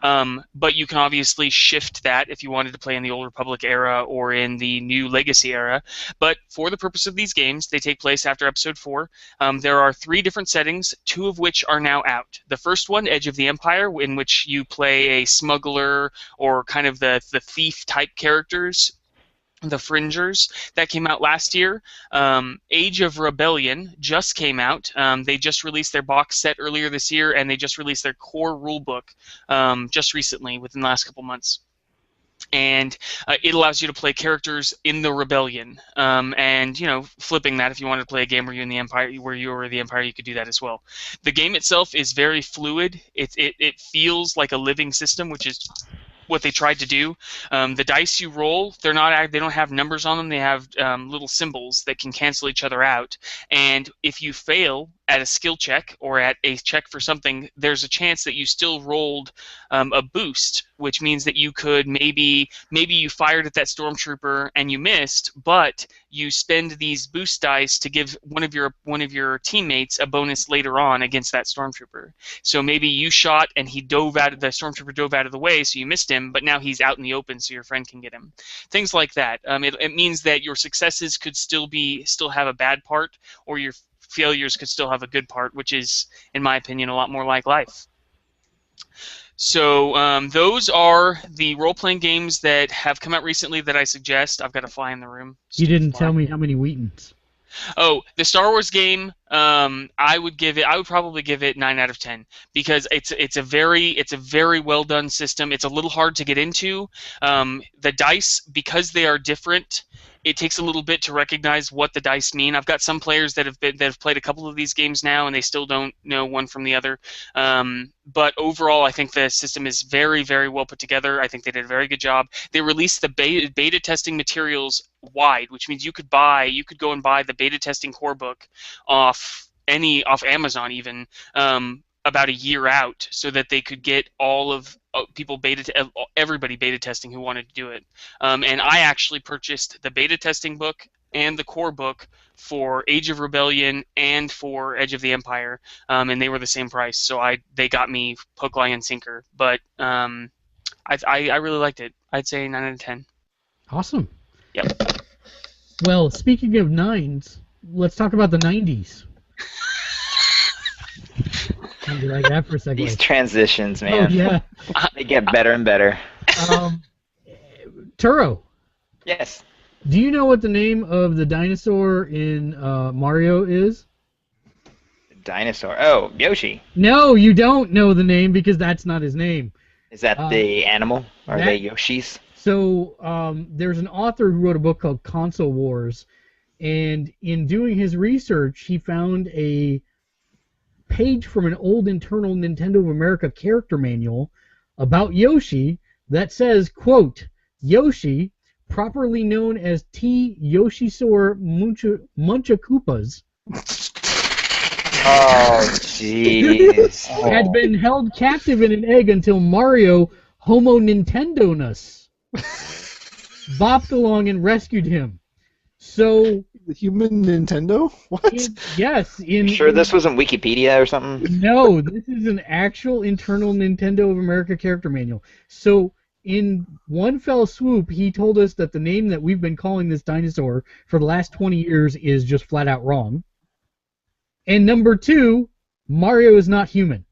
But you can obviously shift that if you wanted to play in the Old Republic era or in the New Legacy era. But for the purpose of these games, they take place after Episode 4. There are 3 different settings, 2 of which are now out. The first one, Edge of the Empire, in which you play a smuggler or kind of the thief-type characters, the Fringers, that came out last year. Age of Rebellion just came out. They just released their box set earlier this year, and they just released their core rulebook just recently, within the last couple months. And it allows you to play characters in the Rebellion, and flipping that, if you wanted to play a game where you were the Empire, you could do that as well. The game itself is very fluid. It feels like a living system, which is what they tried to do. The dice you roll, they don't have numbers on them. They have little symbols that can cancel each other out. And if you fail at a skill check or at a check for something, there's a chance that you still rolled a boost which means that you could maybe you fired at that stormtrooper and you missed, but you spend these boost dice to give one of your teammates a bonus later on against that stormtrooper. So maybe you shot and the stormtrooper dove out of the way, so you missed him, but now he's out in the open, so your friend can get him. Things like that. It means that your successes could still have a bad part, or your failures could still have a good part, which is, in my opinion, a lot more like life. So those are the role-playing games that have come out recently that I suggest. I've got a fly in the room. You didn't tell me how many Wheatons. Oh, the Star Wars game, I would probably give it 9 out of 10 because it's a very well done system. It's a little hard to get into. The dice, because they are different, it takes a little bit to recognize what the dice mean. I've got some players that have played a couple of these games now, and they still don't know one from the other. But overall, I think the system is very, very well put together. I think they did a very good job. They released the beta testing materials wide, which means you could go and buy the beta testing core book off Amazon even about a year out, so that they could get all of everybody beta testing who wanted to do it. And I actually purchased the beta testing book and the core book for Age of Rebellion and for Edge of the Empire, and they were the same price. So they got me hook, line, and sinker. But I really liked it. I'd say 9 out of 10. Awesome. Yep. Well, speaking of 9s, let's talk about the 90s. I'll be like that for a second. These transitions, man. Oh, yeah. They get better and better. Turo, Yes. do you know what the name of the dinosaur in Mario is? Dinosaur. Oh, Yoshi. No, you don't know the name because that's not his name. Is that the animal? Are that- they Yoshis? So there's an author who wrote a book called Console Wars, and in doing his research, he found a page from an old internal Nintendo of America character manual about Yoshi that says, quote, Yoshi, properly known as T. Yoshisaur Munchakoopas, Oh, jeez. had been held captive in an egg until Mario Homo Nintendo-ness bopped along and rescued him. So, The human Nintendo? What? yes. Sure this wasn't Wikipedia or something? No, this is an actual internal Nintendo of America character manual. So, in one fell swoop, he told us that the name that we've been calling this dinosaur for the last 20 years is just flat out wrong. And number 2, Mario is not human.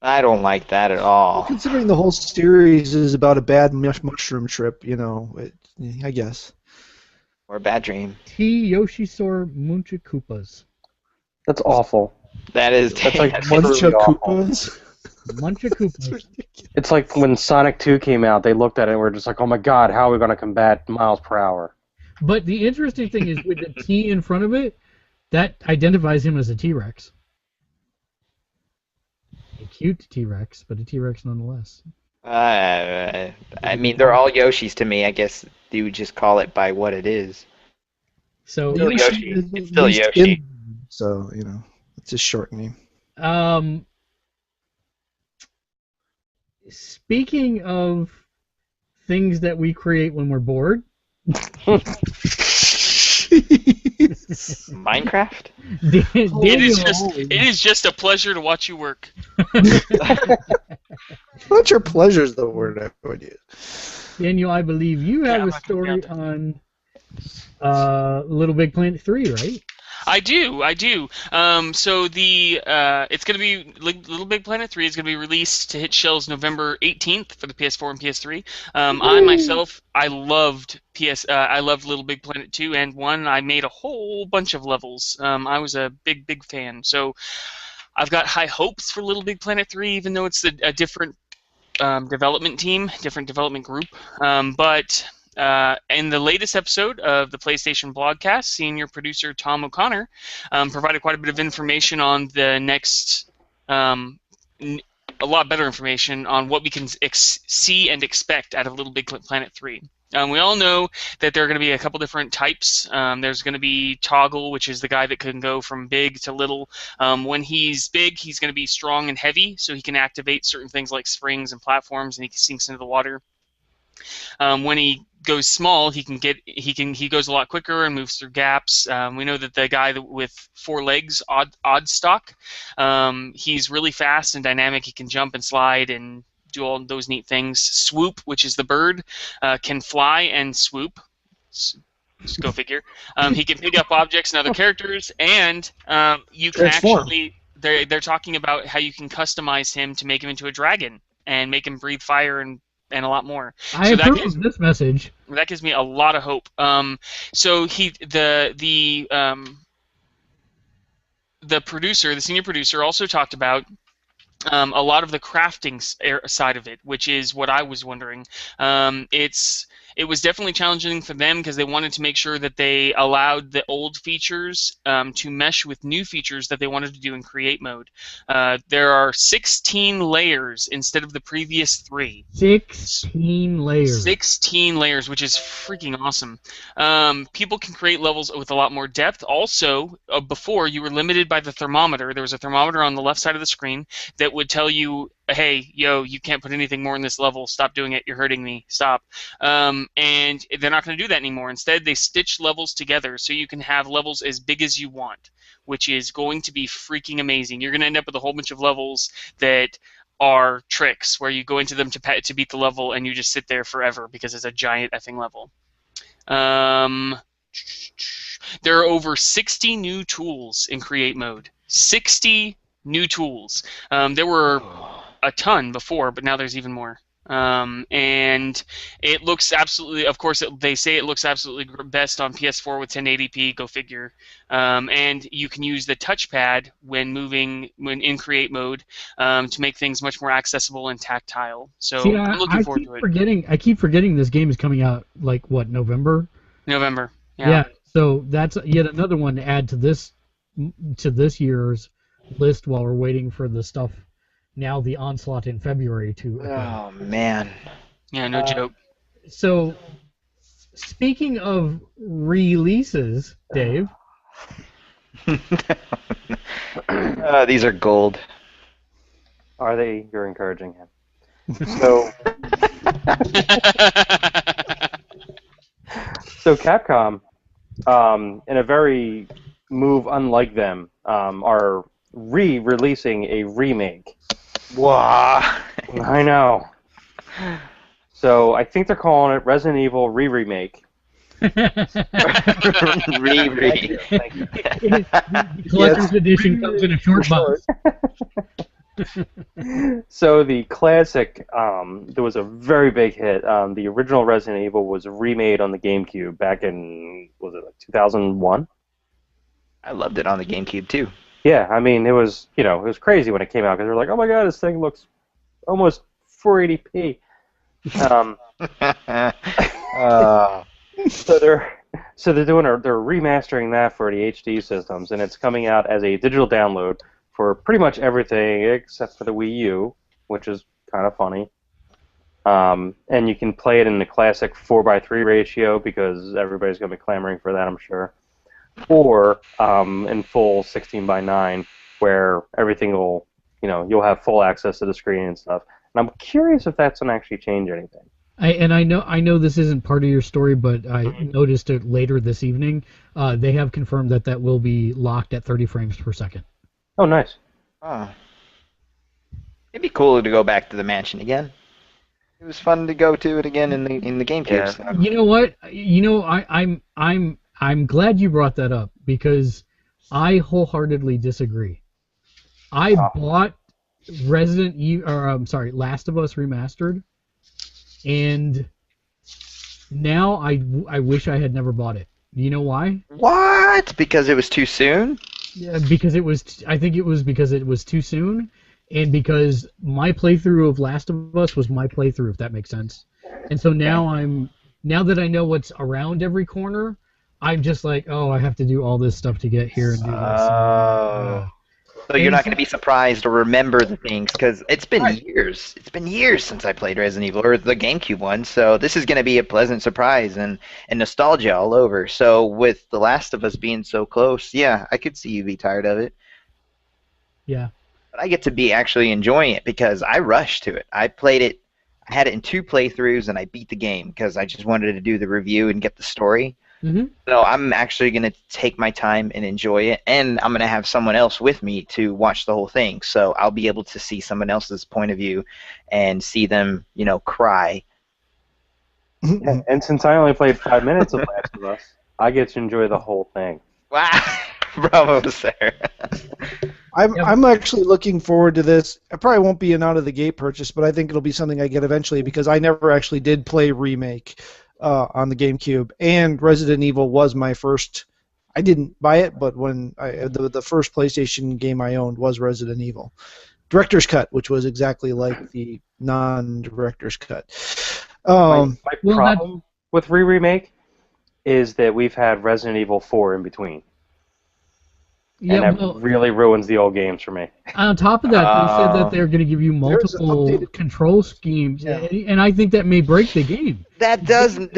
I don't like that at all. Considering the whole series is about a bad mushroom trip, I guess. Or a bad dream. T. Yoshisaur Munchakoopas. That's awful. That's like that's Muncha- really awful. Munchakoopas? Munchakoopas. It's like when Sonic 2 came out, they looked at it and were just like, oh my god, how are we going to combat miles per hour? But the interesting thing is with the T in front of it, that identifies him as a T-Rex. A cute T-Rex, but a T-Rex nonetheless. I mean, they're all Yoshis to me. I guess you would just call it by what it is. So, Still Yoshi. It's still Least Yoshi. in- So, it's a short name. Speaking of things that we create when we're bored, Minecraft? It is just a pleasure to watch you work. What's your pleasure is the word I would use. Daniel, I believe you have I'm a not gonna be story on Little Big Planet 3, right? I do. So it's going to be Little Big Planet 3 is going to be released to hit shelves November 18th for the PS4 and PS3. I myself, I loved Little Big Planet 2 and 1. I made a whole bunch of levels. I was a big fan. So I've got high hopes for Little Big Planet 3, even though it's a different development team, different development group. But in the latest episode of the PlayStation Blogcast, senior producer Tom O'Connor provided quite a bit of information on the next, a lot better information on what we can see and expect out of Little Big Planet 3. We all know that there are going to be a couple different types. There's going to be Toggle, which is the guy that can go from big to little. When he's big, he's going to be strong and heavy, so he can activate certain things like springs and platforms, and he sinks into the water. When he goes small, he goes a lot quicker and moves through gaps. We know that the guy with 4 legs, Oddstock, he's really fast and dynamic. He can jump and slide and do all those neat things. Swoop, which is the bird, can fly and swoop. Just go figure. He can pick up objects and other characters, and you can actually. They're talking about how you can customize him to make him into a dragon and make him breathe fire and a lot more. I approve of this message. That gives me a lot of hope. So the producer, the senior producer, also talked about a lot of the crafting side of it, which is what I was wondering. It was definitely challenging for them because they wanted to make sure that they allowed the old features to mesh with new features that they wanted to do in create mode. There are 16 layers instead of the previous 3. 16 layers. 16 layers, which is freaking awesome. People can create levels with a lot more depth. Also, before, you were limited by the thermometer. There was a thermometer on the left side of the screen that would tell you, hey, yo, you can't put anything more in this level. Stop doing it. You're hurting me. Stop. And they're not going to do that anymore. Instead, they stitch levels together so you can have levels as big as you want, which is going to be freaking amazing. You're going to end up with a whole bunch of levels that are tricks where you go into them to beat the level and you just sit there forever because it's a giant effing level. There are over 60 new tools in create mode. 60 new tools. There were a ton before, but now there's even more. And it looks absolutely, of course, they say it looks absolutely best on PS4 with 1080p, go figure. And you can use the touchpad when in create mode to make things much more accessible and tactile. So See, I'm looking forward to it. I keep forgetting this game is coming out, like, what, November? November, yeah. So that's yet another one to add to this year's list while we're waiting for the stuff. Now the onslaught in February to occur. Oh man. Yeah, no joke. So, speaking of releases, Dave. These are gold. Are they? You're encouraging him. So, Capcom, in a very move unlike them, are re-releasing a remake. Wow. I know. So I think they're calling it Resident Evil Re-Remake. Re-re. Thank you. The collector's edition comes in a short box. So the classic, there was a very big hit. The original Resident Evil was remade on the GameCube back in, was it like 2001? I loved it on the GameCube too. Yeah, I mean, it was crazy when it came out because they were like, oh my god, this thing looks almost 480p. So they're remastering that for the HD systems, and it's coming out as a digital download for pretty much everything except for the Wii U, which is kind of funny. And you can play it in the classic 4:3 ratio because everybody's going to be clamoring for that, I'm sure. Or in full 16:9, where everything will, you'll have full access to the screen and stuff. And I'm curious if that's going to actually change anything. I know this isn't part of your story, but I noticed it later this evening. They have confirmed that will be locked at 30 frames per second. Oh, nice. Oh. It'd be cool to go back to the mansion again. It was fun to go to it again in the GameCube. Yeah. So. You know what? I'm glad you brought that up because I wholeheartedly disagree. I bought Last of Us Remastered, and now I wish I had never bought it. Do you know why? What? Because it was too soon? Yeah, because I think it was because it was too soon, and because my playthrough of Last of Us was my playthrough, if that makes sense. And so now that I know what's around every corner, I'm just like, oh, I have to do all this stuff to get here and do this. So you're not going to be surprised or remember the things because it's been years. It's been years since I played Resident Evil or the GameCube one. So this is going to be a pleasant surprise and nostalgia all over. So with The Last of Us being so close, yeah, I could see you be tired of it. Yeah. But I get to be actually enjoying it because I rushed to it. I played it. I had it in 2 playthroughs and I beat the game because I just wanted to do the review and get the story. Mm-hmm. So I'm actually going to take my time and enjoy it, and I'm going to have someone else with me to watch the whole thing. So I'll be able to see someone else's point of view and see them, cry. Yeah, and since I only played 5 minutes of Last of Us, I get to enjoy the whole thing. Wow, bravo, Sarah. I'm actually looking forward to this. It probably won't be an out-of-the-gate purchase, but I think it'll be something I get eventually because I never actually did play Remake on the GameCube, and Resident Evil was my first. I didn't buy it, but when the first PlayStation game I owned was Resident Evil. Director's Cut, which was exactly like the non-Director's Cut. My problem with Remake is that we've had Resident Evil 4 in between. Yeah, and that really ruins the old games for me. On top of that, they said that they're going to give you multiple control schemes, and I think that may break the game. I don't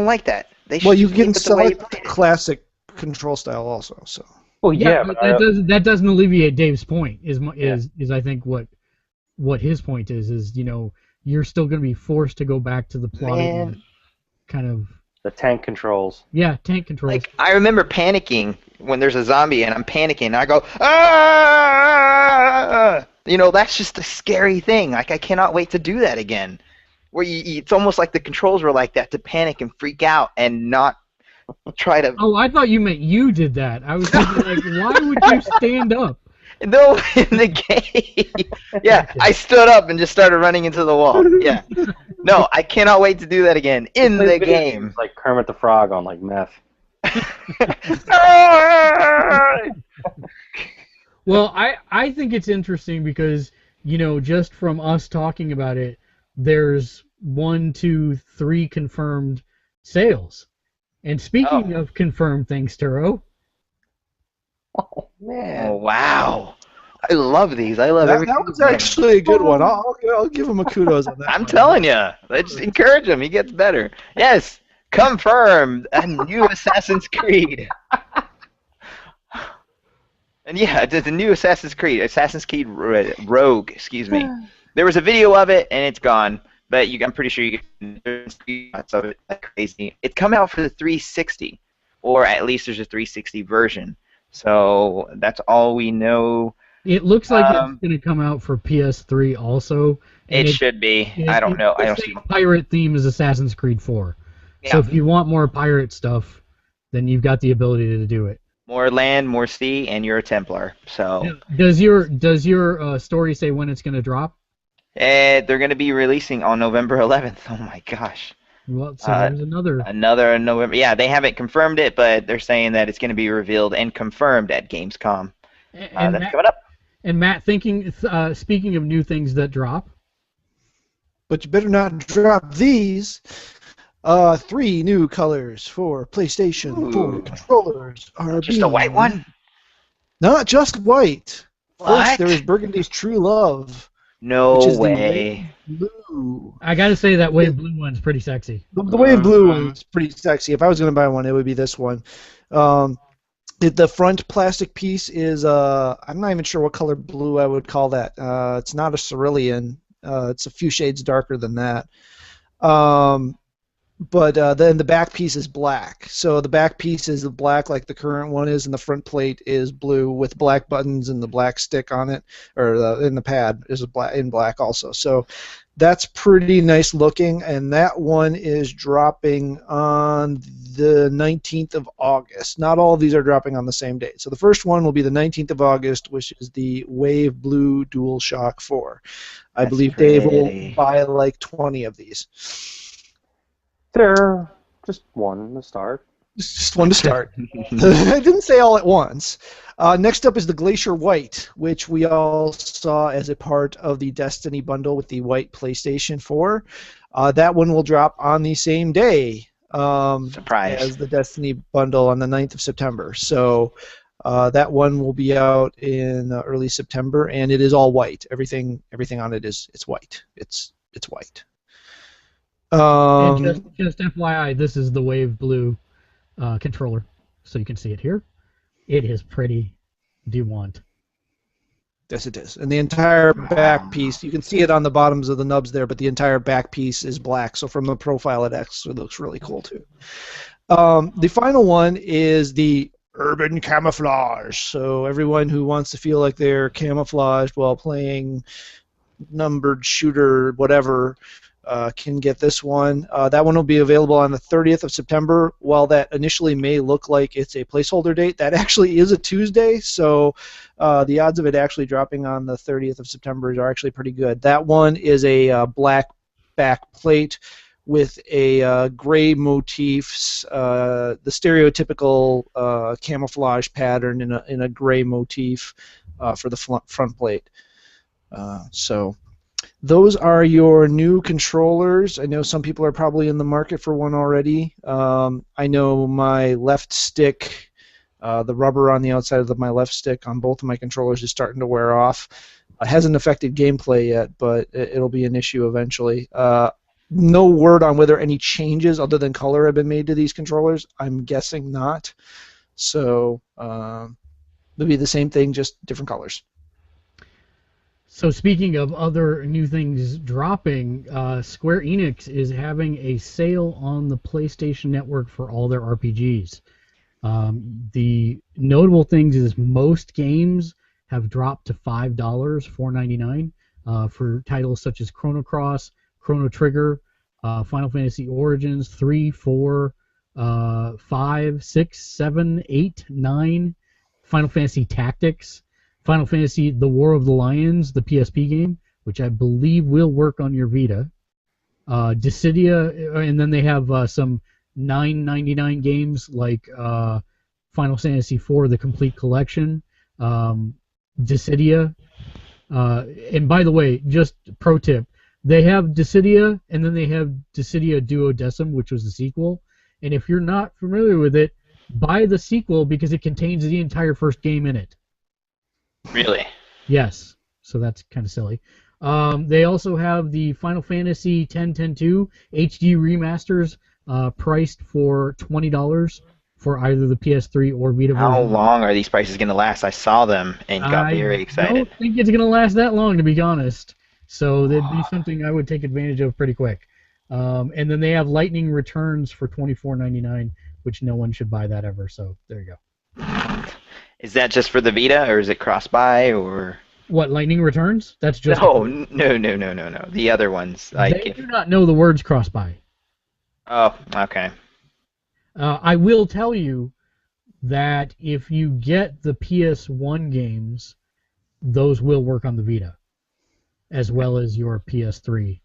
like that. You can select the classic control style also. So. Well, yeah, but that doesn't alleviate Dave's point. Is I think what his point is you're still going to be forced to go back to the plot kind of. The tank controls. Yeah, tank controls. Like, I remember panicking when there's a zombie and I'm panicking and I go, ah! That's just a scary thing. Like, I cannot wait to do that again. Where it's almost like the controls were like that, to panic and freak out and not try to... Oh, I thought you meant you did that. I was thinking, like, why would you stand up? No, in the game. Yeah, I stood up and just started running into the wall. Yeah. No, I cannot wait to do that again in the game. Like Kermit the Frog on like meth. Well, I think it's interesting because just from us talking about it, there's 1, 2, 3 confirmed sales. And speaking of confirmed things, Turo. Oh man! Oh, wow! I love these. I love everything. That was actually a good one. I'll give him a kudos on that. I'm telling you, let's encourage him. He gets better. Yes, confirmed. A new Assassin's Creed. And yeah, it's a new Assassin's Creed Rogue. Excuse me. There was a video of it, and it's gone. But I'm pretty sure you can screenshots of it. That's crazy. It's come out for the 360, or at least there's a 360 version. So that's all we know. It looks like it's going to come out for PS3 also. It should be. I don't know. I don't see. Pirate theme is Assassin's Creed 4. Yeah. So if you want more pirate stuff, then you've got the ability to do it. More land, more sea, and you're a Templar. So. Does your story say when it's going to drop? They're going to be releasing on November 11th. Oh my gosh. Well, so there's another November. Yeah, they haven't confirmed it, but they're saying that it's going to be revealed and confirmed at Gamescom. And that's coming up. And Matt, speaking of new things that drop. But you better not drop these. 3 new colors for PlayStation 4 controllers are just a white one? Not just white. What? First, there is Burgundy's True Love. No which is way. The blue. I gotta say that wave blue one's pretty sexy. The wave blue one's pretty sexy. If I was gonna buy one, it would be this one. The front plastic piece is I'm not even sure what color blue I would call that. It's not a cerulean. It's a few shades darker than that. But then the back piece is black. So the back piece is black like the current one is, and the front plate is blue with black buttons and the black stick on it, or in the pad is in black also. So that's pretty nice looking, and that one is dropping on the 19th of August. Not all of these are dropping on the same date. So the first one will be the 19th of August, which is the Wave Blue DualShock 4. I believe Dave will buy like 20 of these. They're just one to start. Just one to start. I didn't say all at once. Next up is the Glacier White, which we all saw as a part of the Destiny bundle with the white PlayStation 4. That one will drop on the same day Surprise. as the Destiny bundle on the 9th of September. So That one will be out in early September, and it is all white. Everything on it is white. It's white. And just FYI, this is the Wave Blue controller, so you can see it here. It is pretty. Do you want? Yes, it is. And the entire back piece, you can see it on the bottoms of the nubs there, but the entire back piece is black. So from the profile, it actually looks really cool too. The final one is the urban camouflage. So everyone who wants to feel like they're camouflaged while playing numbered shooter, whatever, can get this one. That one will be available on the 30th of September. While that initially may look like it's a placeholder date, that actually is a Tuesday, so the odds of it actually dropping on the 30th of September are actually pretty good. That one is a black back plate with a gray motifs, the stereotypical camouflage pattern in a gray motif for the front plate. So those are your new controllers. I know some people are probably in the market for one already. I know my left stick, the rubber on the outside of my left stick on both of my controllers is starting to wear off. It hasn't affected gameplay yet, but it'll be an issue eventually. No word on whether any changes other than color have been made to these controllers. I'm guessing not. So it'll be the same thing, just different colors. So speaking of other new things dropping, Square Enix is having a sale on the PlayStation Network for all their RPGs. The notable things is most games have dropped to $5, $4.99 for titles such as Chrono Cross, Chrono Trigger, Final Fantasy Origins 3, 4, 5, 6, 7, 8, 9, Final Fantasy Tactics, Final Fantasy The War of the Lions, the PSP game, which I believe will work on your Vita. Dissidia, and then they have some $9.99 games like Final Fantasy IV, the Complete Collection, Dissidia. And by the way, just pro tip, they have Dissidia, and then they have Dissidia Duodecim, which was the sequel. And if you're not familiar with it, buy the sequel because it contains the entire first game in it. Really? Yes. So that's kind of silly. They also have the Final Fantasy X-10-2 HD remasters priced for $20 for either the PS3 or Vita version. How long are these prices going to last? I saw them and got very excited. I don't think it's going to last that long, to be honest. So that'd be something I would take advantage of pretty quick. And then they have Lightning Returns for $24.99, which no one should buy that ever. So there you go. Is that just for the Vita, or is it cross-buy, or...? What, Lightning Returns? That's just... No. The other ones. Like they do not know the words cross-buy. Oh, okay. I will tell you that if you get the PS1 games, those will work on the Vita, as well as your PS3.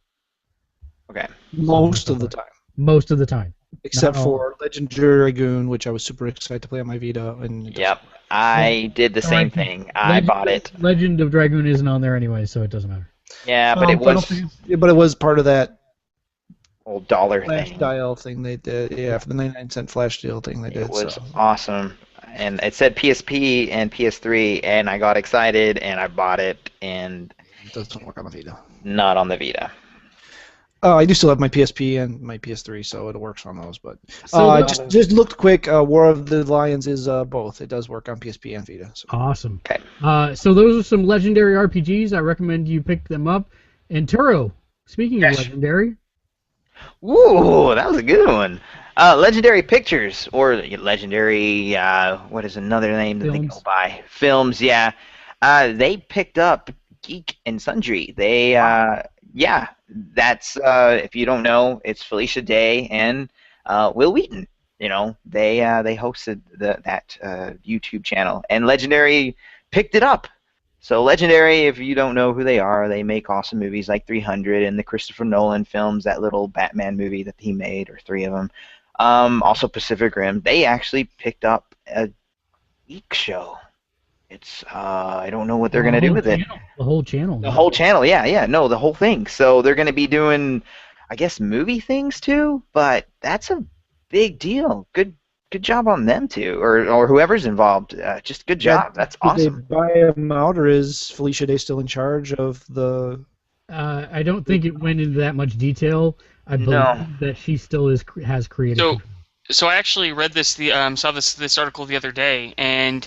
Okay. Most of the time. Most of the time. Except for Legendary Dragoon, which I was super excited to play on my Vita. And yep, I did the same thing. I bought it. Legend of Dragoon isn't on there anyway, so it doesn't matter. Yeah, but it was... Yeah, but it was part of that old dollar flash thing. dial thing they did. Yeah, for the 99-cent flash deal thing they did. It was awesome. And it said PSP and PS3, and I got excited, and I bought it, and... It doesn't work on the Vita. Not on the Vita. I do still have my PSP and my PS3, so it works on those. But So just looked quick. War of the Lions is both. It does work on PSP and Vita. So. Awesome. Okay. So those are some legendary RPGs. I recommend you pick them up. And Turo, speaking of legendary. Ooh, that was a good one. Legendary Pictures, or Legendary, what is another name that they go by? Films, yeah. They picked up Geek and Sundry. They, yeah, that's, if you don't know, it's Felicia Day and Will Wheaton. You know, they hosted that YouTube channel, and Legendary picked it up. So Legendary, if you don't know who they are, they make awesome movies like 300 and the Christopher Nolan films, that little Batman movie that he made, or 3 of them. Also Pacific Rim. They actually picked up a geek show. It's I don't know what they're gonna do with it. The whole channel. The whole channel, yeah, no, the whole thing. So they're gonna be doing, I guess, movie things too. But that's a big deal. Good good job on them too, or whoever's involved. Just good job. That's Did they awesome. buy him out, or is Felicia Day still in charge of the? I don't think it went into that much detail. I No. believe that she still has creative So, control. so I actually read saw this article the other day, and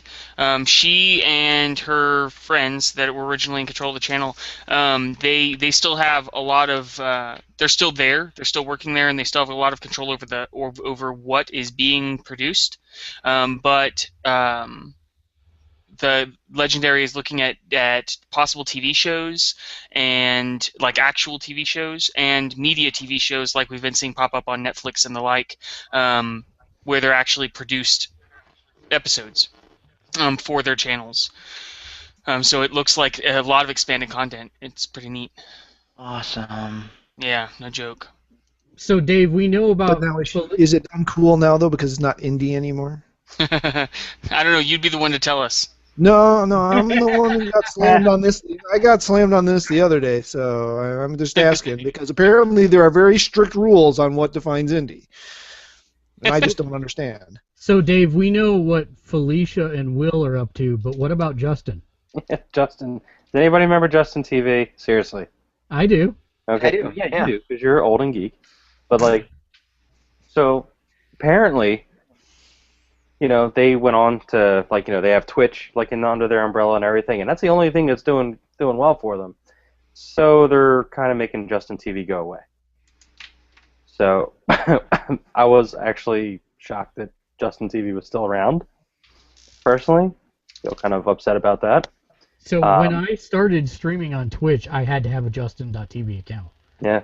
she and her friends that were originally in control of the channel, they still have a lot of, they're still there, they're still working there, and they still have a lot of control over what is being produced, but the Legendary is looking at possible TV shows and like actual TV shows and media TV shows like we've been seeing pop up on Netflix and the like, where they're actually produced episodes for their channels. So it looks like a lot of expanded content. It's pretty neat. Awesome. Yeah, no joke. So Dave, we know But about now is it uncool now though because it's not indie anymore? I don't know. You'd be the one to tell us. No, I'm the one that got slammed on this. I got slammed on this the other day, so I'm just asking because apparently there are very strict rules on what defines indie, and I just don't understand. So Dave, we know what Felicia and Will are up to, but what about Justin? Justin. Does anybody remember Justin TV? Seriously. I do. Okay. I do, Yeah, yeah. you do, because you're old and geek. But like, so apparently, they went on to they have Twitch under their umbrella and everything, and that's the only thing that's doing well for them. So they're kind of making Justin TV go away. So I was actually shocked that Justin TV was still around. Personally, feel kind of upset about that. So when I started streaming on Twitch, I had to have a Justin.tv account. Yeah.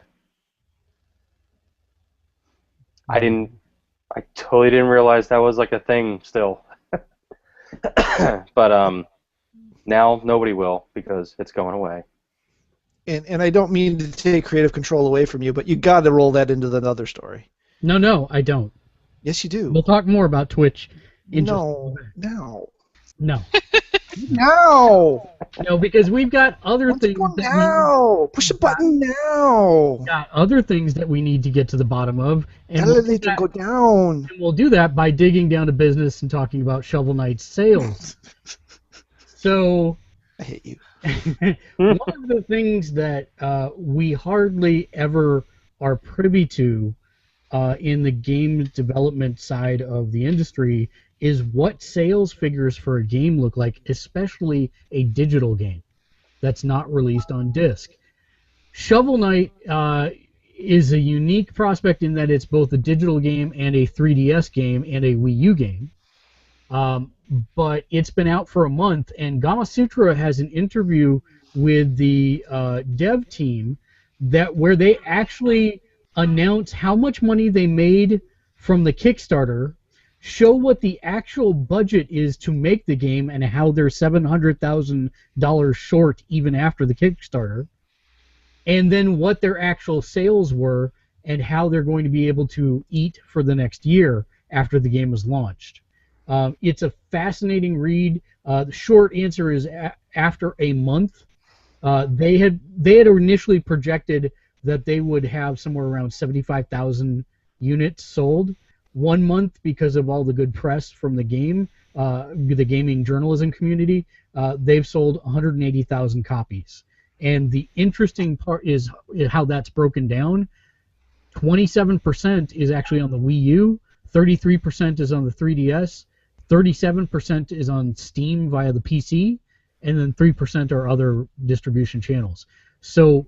I totally didn't realize that was like a thing still. But now nobody will because it's going away. And I don't mean to take creative control away from you, but you got to roll that into the other story. No, I don't. Yes, you do. We'll talk more about Twitch. No. No, because we've got other Let's things. go now. Push the button now. Got other things that we need to get to the bottom of, and Elevator, go down. we'll do that by digging down to business and talking about Shovel Knight's sales. So, I hate you. one of the things that we hardly ever are privy to in the game development side of the industry is what sales figures for a game look like, especially a digital game that's not released on disc. Shovel Knight is a unique prospect in that it's both a digital game and a 3DS game and a Wii U game. But it's been out for a month, and Gamasutra has an interview with the dev team where they actually announce how much money they made from the Kickstarter, show what the actual budget is to make the game, and how they're $700,000 short even after the Kickstarter, and then what their actual sales were and how they're going to be able to eat for the next year after the game is launched. It's a fascinating read. The short answer is after a month, they had initially projected that they would have somewhere around 75,000 units sold. 1 month, because of all the good press from the game, the gaming journalism community, they've sold 180,000 copies. And the interesting part is how that's broken down. 27% is actually on the Wii U, 33% is on the 3DS, 37% is on Steam via the PC, and then 3% are other distribution channels. So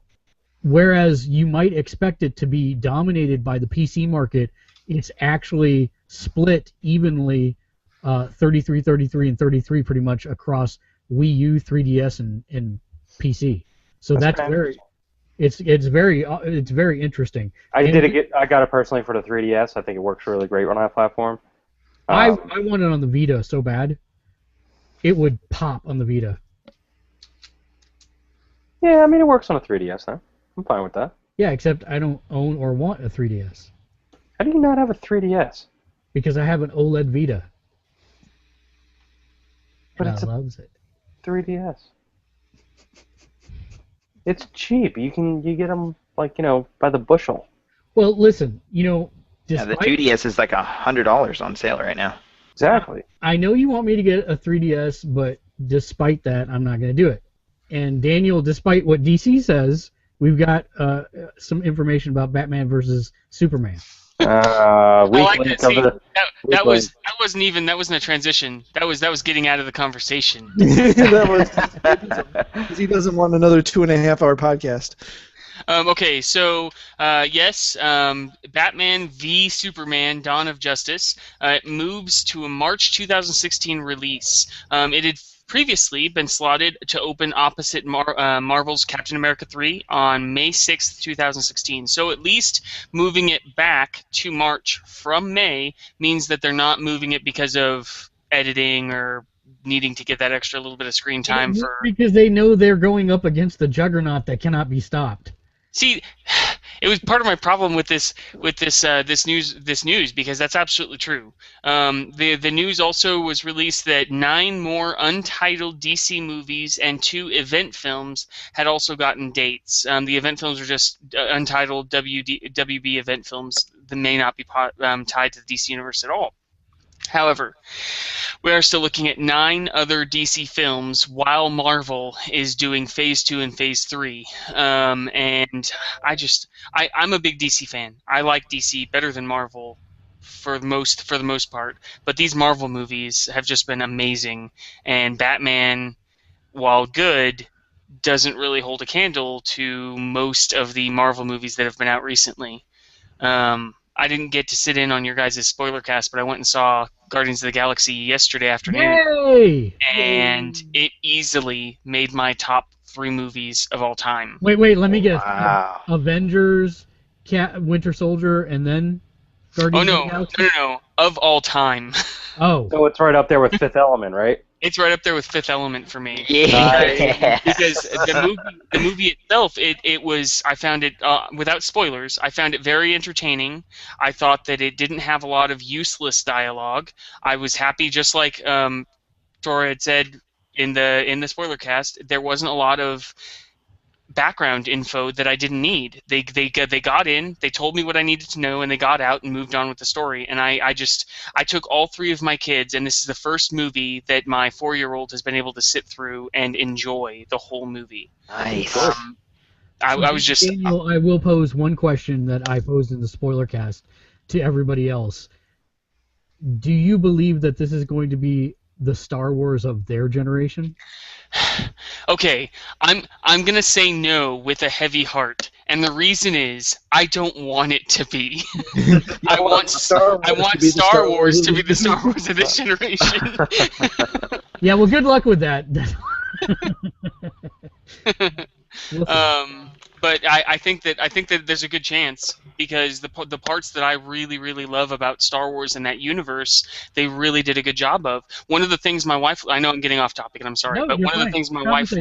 whereas you might expect it to be dominated by the PC market, it's actually split evenly 33, 33, and 33 pretty much across Wii U, 3DS, and PC. So that's very it's very interesting. I got it personally for the 3DS. I think it works really great on that platform. I want it on the Vita so bad. It would pop on the Vita. Yeah, I mean it works on a 3DS though. I'm fine with that. Yeah, except I don't own or want a 3DS. How do you not have a 3DS? Because I have an OLED Vita. But and it's I loves it. 3DS. It's cheap. You get them by the bushel. Well, listen, Yeah, the Despite, 2DS is like $100 on sale right now. Exactly. I know you want me to get a 3DS, but despite that, I'm not going to do it. And Daniel, despite what DC says, we've got some information about Batman versus Superman. Weak I like link that. of See, the that wasn't a transition. That was getting out of the conversation. That was because he doesn't want another 2.5-hour podcast. Okay, so yes, Batman v Superman: Dawn of Justice it moves to a March 2016 release. It had previously been slotted to open opposite Marvel's Captain America 3 on May 6th, 2016. So at least moving it back to March from May means that they're not moving it because of editing or needing to get that extra little bit of screen time for. Because they know they're going up against the juggernaut that cannot be stopped. See, it was part of my problem with this news because that's absolutely true. The news also was released that 9 more untitled DC movies and 2 event films had also gotten dates. The event films are just untitled WB event films that may not be tied to the DC universe at all. However, we are still looking at 9 other DC films while Marvel is doing Phase 2 and Phase 3. And I'm a big DC fan. I like DC better than Marvel for the most part. But these Marvel movies have just been amazing. And Batman, while good, doesn't really hold a candle to most of the Marvel movies that have been out recently. I didn't get to sit in on your guys' spoiler cast, but I went and saw Guardians of the Galaxy yesterday afternoon. Yay! And it easily made my top 3 movies of all time. Wait, let me guess. Wow. Avengers, Winter Soldier, and then Guardians of the Galaxy? No. Of all time. Oh. So it's right up there with Fifth Element, right? It's right up there with Fifth Element for me. Yeah. Because the movie itself, it was, I found it, without spoilers, I found it very entertaining. I thought that it didn't have a lot of useless dialogue. I was happy, just like Tora had said in the spoiler cast, there wasn't a lot of background info that I didn't need. They got in, they told me what I needed to know, and they got out and moved on with the story. And I took all 3 of my kids, and this is the first movie that my 4-year-old has been able to sit through and enjoy the whole movie. Nice. I was just. Daniel, I will pose one question that I posed in the spoiler cast to everybody else. Do you believe that this is going to be the Star Wars of their generation? Okay, I'm gonna say no with a heavy heart, and the reason is I don't want it to be. I want Star Wars to be the Star Wars of this generation. Yeah, well, good luck with that. But I think that there's a good chance because the parts that I really, really love about Star Wars and that universe, they really did a good job of. One of the things my wife, I know I'm getting off topic and I'm sorry, but one of the things my wife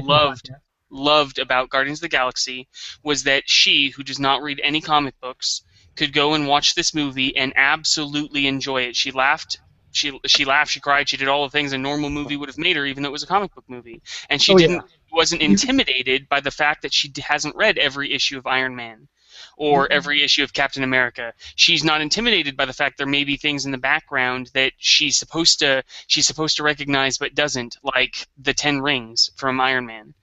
loved about Guardians of the Galaxy was that she, who does not read any comic books, could go and watch this movie and absolutely enjoy it. She laughed. She laughed, she cried, she did all the things a normal movie would have made her, even though it was a comic book movie. And she wasn't intimidated by the fact that she hasn't read every issue of Iron Man or every issue of Captain America. She's not intimidated by the fact there may be things in the background that she's supposed to recognize but doesn't, like the 10 rings from Iron Man.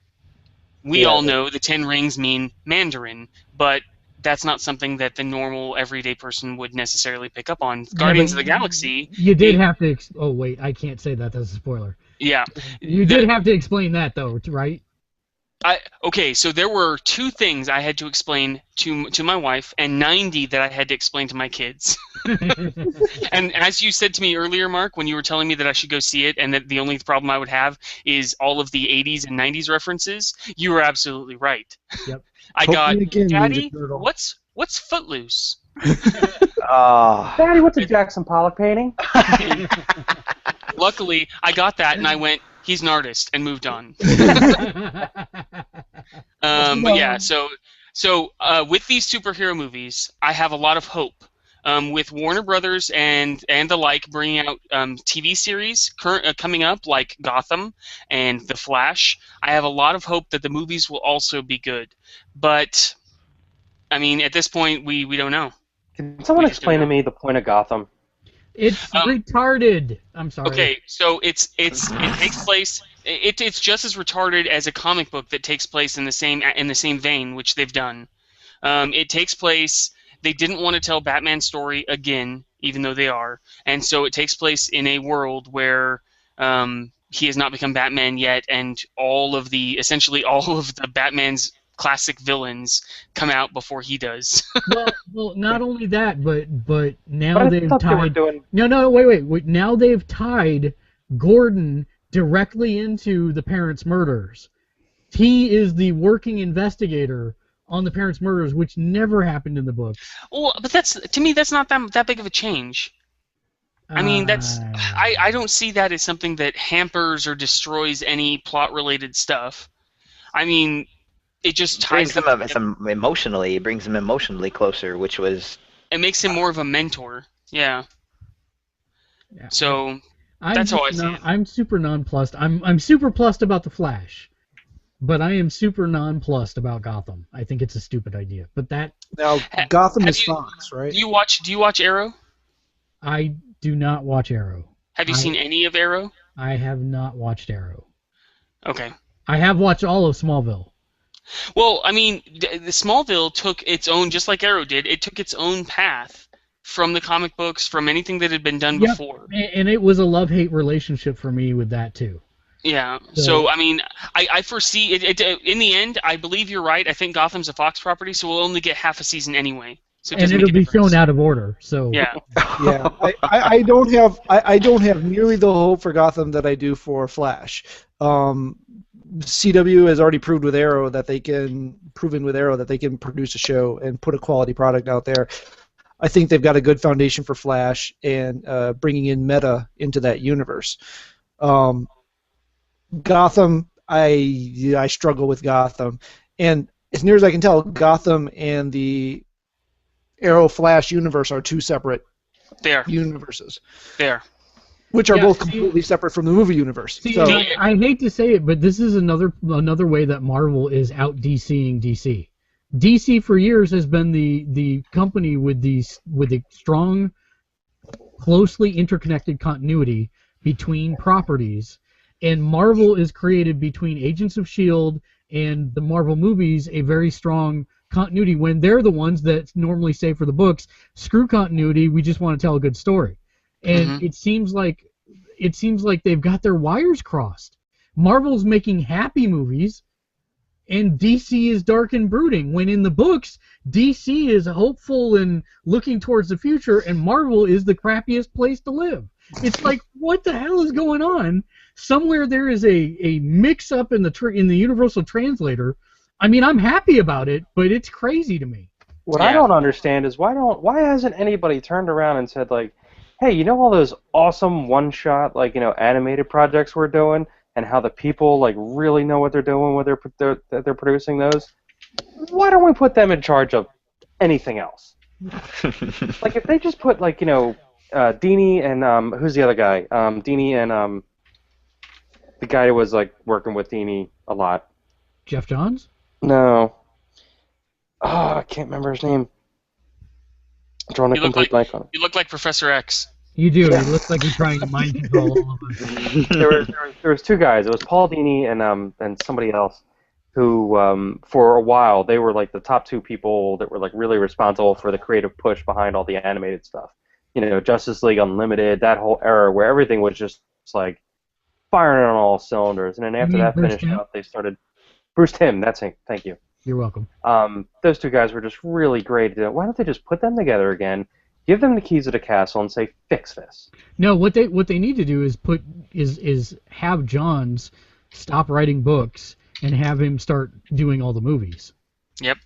We all know the 10 rings mean Mandarin, but that's not something that the normal everyday person would necessarily pick up on. Guardians of the Galaxy. You did have to. Oh wait, I can't say that. That's a spoiler. Yeah. You did have to explain that though, right? Okay, so there were 2 things I had to explain to my wife, and 90 that I had to explain to my kids. And as you said to me earlier, Mark, when you were telling me that I should go see it, and that the only problem I would have is all of the 80s and 90s references, you were absolutely right. Yep. I got, again, Daddy, what's Footloose? Oh. Daddy, what's a Jackson Pollock painting? Luckily, I got that, and I went, he's an artist, and moved on. But yeah, so with these superhero movies, I have a lot of hope. With Warner Brothers and the like bringing out TV series coming up, like Gotham and The Flash, I have a lot of hope that the movies will also be good. But, I mean, at this point, we don't know. Can someone We just don't explain to know. me the point of Gotham? It's retarded. I'm sorry. Okay, so it takes place. It's just as retarded as a comic book that takes place in the same vein, which they've done. It takes place. They didn't want to tell Batman's story again, even though they are, and so it takes place in a world where he has not become Batman yet, and essentially all of the Batman's classic villains come out before he does. Well, not only that, but now But I they've thought they were tied. doing. No, wait. Now they've tied Gordon directly into the parents' murders. He is the working investigator on the parents' murders, which never happened in the books. Well, but to me that's not that big of a change. I mean, I don't see that as something that hampers or destroys any plot-related stuff. I mean, it just ties Brings him emotionally. It brings him emotionally closer, which was. It makes him more of a mentor. Yeah. Yeah. So I'm that's how I just see it. I'm super nonplussed. I'm super plussed about the Flash, but I am super nonplussed about Gotham. I think it's a stupid idea. But Now, Gotham have is you- Fox, right? Do you watch Arrow? I do not watch Arrow. Have you seen any of Arrow? I have not watched Arrow. Okay. I have watched all of Smallville. Well, I mean, the Smallville took its own, just like Arrow did. It took its own path from the comic books, from anything that had been done Yep. before. And it was a love-hate relationship for me with that too. Yeah. So- So I mean, I foresee it. In the end, I believe you're right. I think Gotham's a Fox property, so we'll only get half a season anyway. So it And doesn't it'll make a be difference. shown out of order. So Yeah. Yeah, I don't have nearly the hope for Gotham that I do for Flash. CW has already proven with Arrow that they can produce a show and put a quality product out there. I think they've got a good foundation for Flash and bringing in meta into that universe. Gotham, I struggle with Gotham, and as near as I can tell, Gotham and the Arrow Flash universe are two separate There. universes, There. which are Yeah, both see- completely separate from the movie universe. See, So I hate to say it, but this is another way that Marvel is out DCing DC. DC for years has been the company with the strong, closely interconnected continuity between properties, and Marvel is created between Agents of S.H.I.E.L.D. and the Marvel movies a very strong continuity when they're the ones that normally say for the books, screw continuity, we just want to tell a good story. And it seems like they've got their wires crossed. Marvel's making happy movies, and DC is dark and brooding. When in the books, DC is hopeful and looking towards the future, and Marvel is the crappiest place to live. It's like, what the hell is going on? Somewhere there is a mix-up in the universal translator. I mean, I'm happy about it, but it's crazy to me. What Yeah. I don't understand is why hasn't anybody turned around and said, like, hey, you know all those awesome one-shot, like, animated projects we're doing, and how the people, like, really know what they're doing when they're producing those? Why don't we put them in charge of anything else? Like, if they just put, like, Dini and who's the other guy? Dini and the guy who was, like, working with Dini a lot. Jeff Johns? No. Oh, I can't remember his name. I'm drawing a You look complete blank on it. You look like Professor X. You do. It looks like you're trying to mind control all of us. There was two guys. It was Paul Dini and somebody else who, for a while, they were like the top two people that were like really responsible for the creative push behind all the animated stuff. Justice League Unlimited, that whole era where everything was just like firing on all cylinders. And then after mean that Bruce finished Timm? up, they started Bruce Timm. That's it. Thank you. You're welcome. Those two guys were just really great. Why don't they just put them together again, give them the keys of the castle, and say, fix this? No, what they need to do is have Johns stop writing books and have him start doing all the movies. Yep.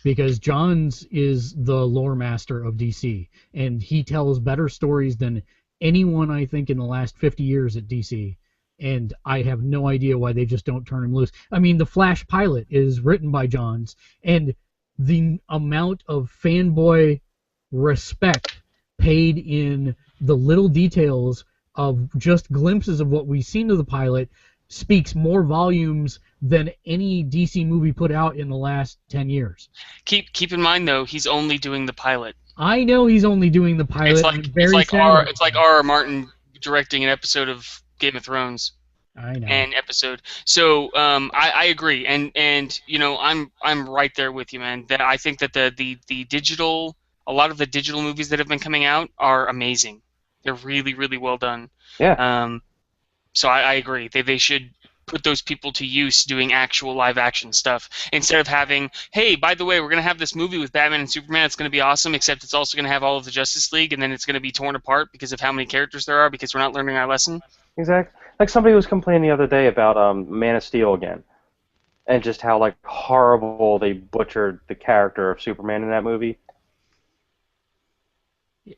Because Johns is the lore master of DC, and he tells better stories than anyone, I think, in the last 50 years at DC. And I have no idea why they just don't turn him loose. I mean, the Flash pilot is written by Johns, and the amount of fanboy respect paid in the little details of just glimpses of what we've seen of the pilot speaks more volumes than any DC movie put out in the last 10 years. Keep in mind though, he's only doing the pilot. I know he's only doing the pilot. It's I'm like very sad about it's like R. Martin directing an episode of Game of Thrones. I know. An episode. So I agree, and you know I'm right there with you, man. That I think that the digital, a lot of the digital movies that have been coming out are amazing. They're really really well done. Yeah. So I agree. They should put those people to use doing actual live action stuff instead of having, hey, by the way, we're gonna have this movie with Batman and Superman. It's gonna be awesome, except it's also gonna have all of the Justice League, and then it's gonna be torn apart because of how many characters there are because we're not learning our lesson. Exactly. Like somebody was complaining the other day about Man of Steel again, and just how like horrible they butchered the character of Superman in that movie.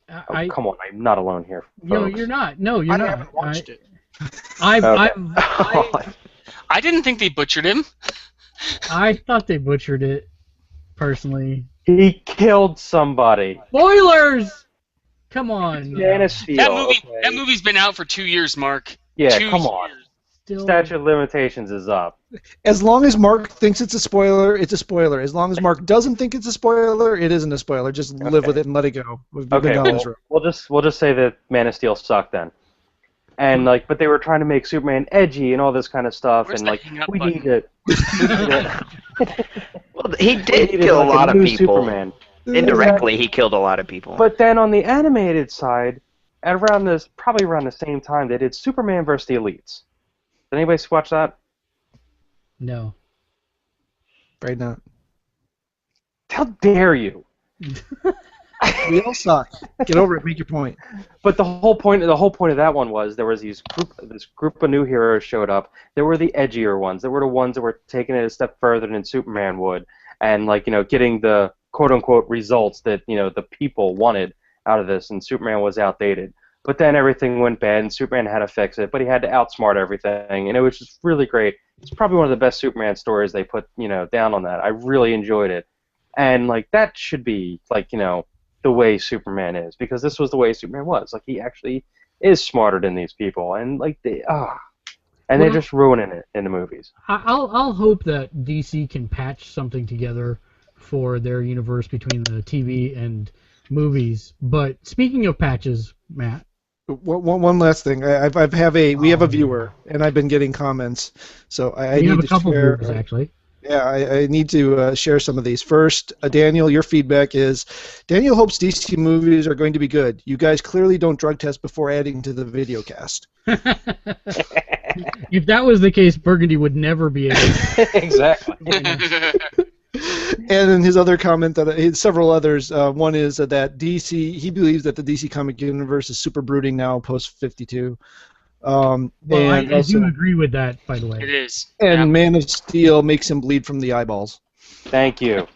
Oh, come on, I'm not alone here, No, folks. you're not. No, you're I not. haven't watched it. I didn't think they butchered him. I thought they butchered it, personally. He killed somebody. Spoilers! Come on. Man of Steel. That movie's been out for 2 years, Mark. Yeah, 2 come on. years. Still, Statute of limitations is up. As long as Mark thinks it's a spoiler, it's a spoiler. As long as Mark doesn't think it's a spoiler, it isn't a spoiler. Just live with it and let it go. We've been Okay, down this road. we'll just say that Man of Steel sucked then. And like, but they were trying to make Superman edgy and all this kind of stuff, Where's and the like hang up we button? need it. Well, he We did needed, kill a like, lot of new people. Superman. Indirectly, he killed a lot of people. But then on the animated side, at probably around the same time, they did Superman versus the Elites. Did anybody watch that? no. Right now. How dare you? We all suck. Get over it. Make your point. But the whole point of that one was there was this group of new heroes showed up. There were the edgier ones. There were the ones that were taking it a step further than Superman would, and like getting the quote unquote results that the people wanted out of this. And Superman was outdated. But then everything went bad, and Superman had to fix it. But he had to outsmart everything, and it was just really great. It's probably one of the best Superman stories they put down on that. I really enjoyed it, and like that should be like the way Superman is, because this was the way Superman was. Like he actually is smarter than these people, and like they're just ruining it in the movies. I'll hope that DC can patch something together for their universe between the TV and movies. But speaking of patches, Matt. One last thing. We have a viewer, and I've been getting comments, so I We need have a to couple share. viewers, actually. Yeah, I need to share some of these. First, Daniel, your feedback is, Daniel hopes DC movies are going to be good. You guys clearly don't drug test before adding to the video cast. If that was the case, Burgundy would never be able to. Exactly. And then his other comment, several others, one is that he believes that the DC comic universe is super brooding now, post 52. Well, I do agree with that, by the way. It is. And Yeah. Man of Steel makes him bleed from the eyeballs. Thank you.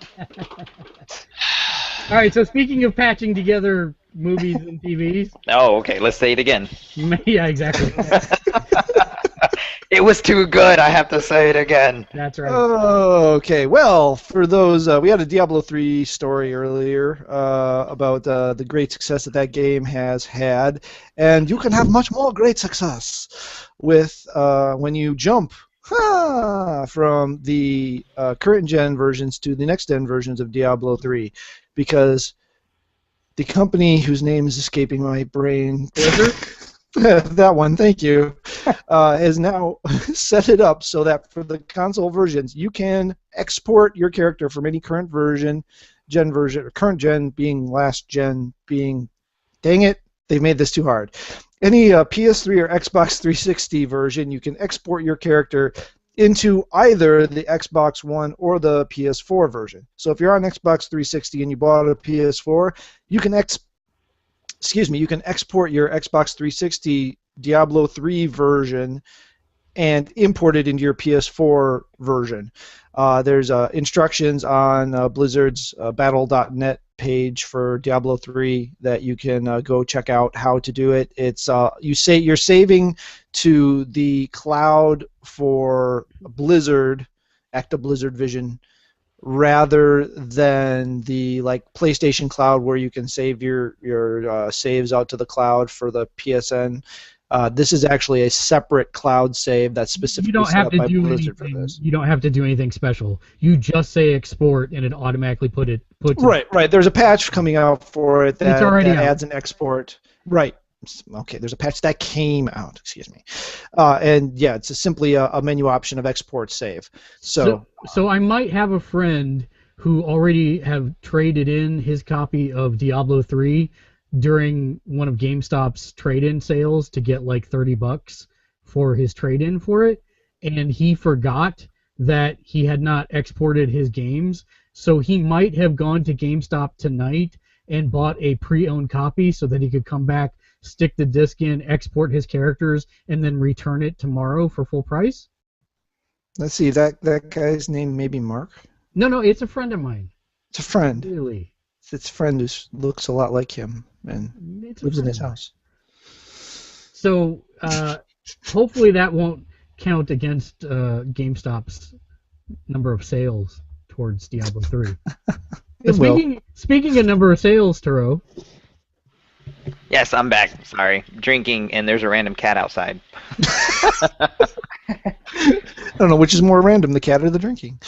All right, so speaking of patching together movies and TVs. Oh, okay. Let's say it again. Yeah, exactly. It was too good. I have to say it again. That's right. Okay, well, for those, we had a Diablo 3 story earlier about the great success that game has had, and you can have much more great success with when you jump from the current gen versions to the next gen versions of Diablo 3, because the company whose name is escaping my brain, that one, thank you, has now set it up so that for the console versions you can export your character from any current version, or current gen being last gen being, dang it, they've made this too hard. Any PS3 or Xbox 360 version, you can export your character into either the Xbox One or the PS4 version. So if you're on Xbox 360 and you bought a PS4, you can export your Xbox 360 Diablo 3 version and import it into your PS4 version. There's instructions on Blizzard's battle.net page for Diablo 3 that you can go check out how to do it. It's you're saving to the cloud for Blizzard, Active Blizzard Vision, rather than the PlayStation Cloud where you can save your saves out to the cloud for the PSN. This is actually a separate cloud save that's specifically You don't set have up to by do Blizzard for anything. this. You don't have to do anything special. You just say export, and it automatically puts it. Right. There's a patch coming out for it It's that already out. adds an export. Right. Okay, there's a patch that came out. Excuse me. And yeah, it's simply a menu option of export save. So I might have a friend who already have traded in his copy of Diablo 3 during one of GameStop's trade-in sales to get like $30 for his trade-in for it, and he forgot that he had not exported his games, so he might have gone to GameStop tonight and bought a pre-owned copy so that he could come back, stick the disc in, export his characters, and then return it tomorrow for full price. let's see, that guy's name may be Mark. No, it's a friend of mine. It's a friend. Really? It's a friend who looks a lot like him and lives in his house. So hopefully that won't count against GameStop's number of sales towards Diablo 3. It will. Speaking of number of sales, Turo. Yes, I'm back. Sorry. Drinking, and there's a random cat outside. I don't know which is more random, the cat or the drinking.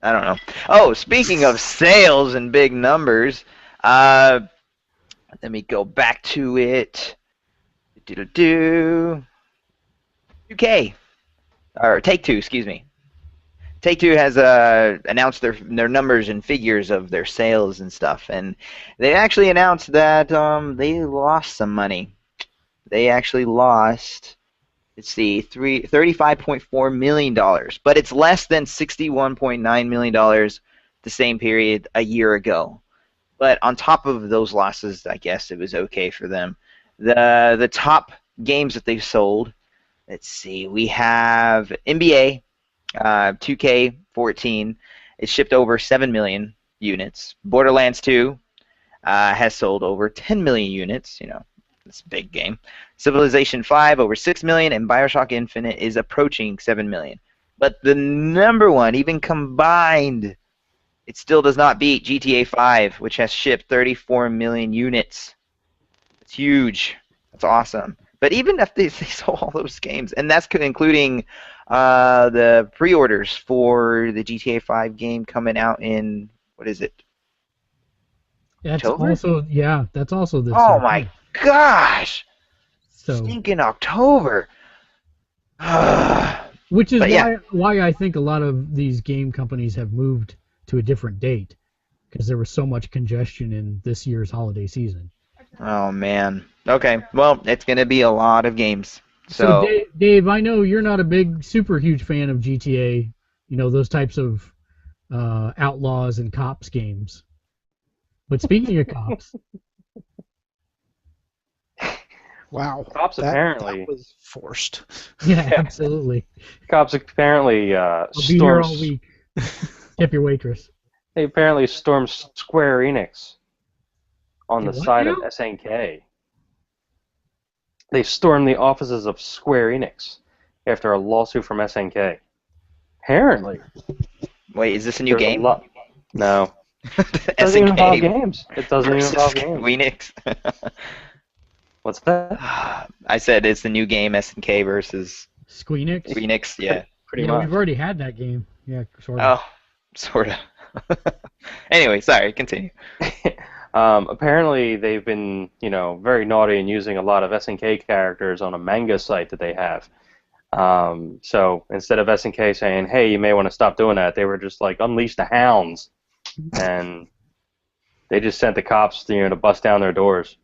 I don't know. Oh, speaking of sales and big numbers, let me go back to it. UK. Or Take-Two, excuse me. Take-Two has announced their numbers and figures of their sales and stuff, and they actually announced that they lost some money. They actually lost, let's see, $35.4 million, but it's less than $61.9 million the same period a year ago. But on top of those losses, I guess it was okay for them. The top games that they've sold, let's see, we have NBA 2K14. It shipped over 7 million units. Borderlands 2 has sold over 10 million units. You know, it's a big game. Civilization 5 over 6 million, and Bioshock Infinite is approaching 7 million. But the number one, even combined, it still does not beat GTA 5, which has shipped 34 million units. It's huge. That's awesome. But even if they sold all those games, and that's including the pre-orders for the GTA 5 game coming out in, what is it? That's October? That's also this. Oh my gosh! So, Stinking October. which is But yeah. why I think a lot of these game companies have moved to a different date, because there was so much congestion in this year's holiday season. Oh man. Okay. Well, it's gonna be a lot of games. So Dave, I know you're not a super huge fan of GTA. You know, those types of outlaws and cops games. But speaking of cops, Wow. Cops apparently. That was forced. yeah, absolutely. Cops apparently I'll be here all stormed. week. Tip your waitress. They apparently stormed Square Enix on the What side now? of SNK. They stormed the offices of Square Enix after a lawsuit from SNK. Apparently. Wait, is this a new There's a game? No. It doesn't even involve SNK games. It doesn't even versus involve games. Squeenix. What's that? I said it's the new game SNK versus Squeenix? Squeenix. Yeah. Pretty Yeah, much. we've already had that game. Yeah, sort of. Oh, sort of. Anyway, sorry. Continue. Apparently, they've been, very naughty and using a lot of SNK characters on a manga site that they have. So instead of SNK saying, "Hey, you may want to stop doing that," they were just like, "Unleash the hounds," and they just sent the cops, to bust down their doors.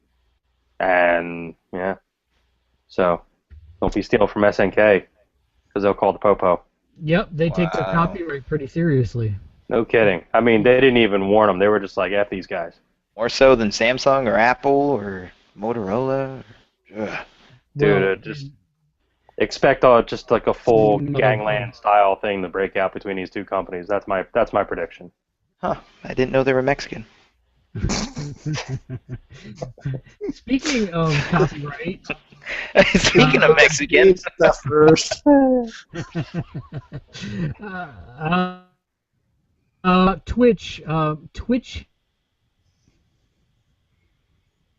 And yeah, so don't be stealing from SNK because they'll call the popo. Yep, they take their Wow. copyright pretty seriously. No kidding. I mean, they didn't even warn them. They were just like, "F these guys." More so than Samsung or Apple or Motorola. Ugh. Dude, Well, just expect just like a full No. gangland style thing to break out between these two companies. That's my prediction. Huh. I didn't know they were Mexican. Speaking of copyright, Speaking of Mexicans. That first. Twitch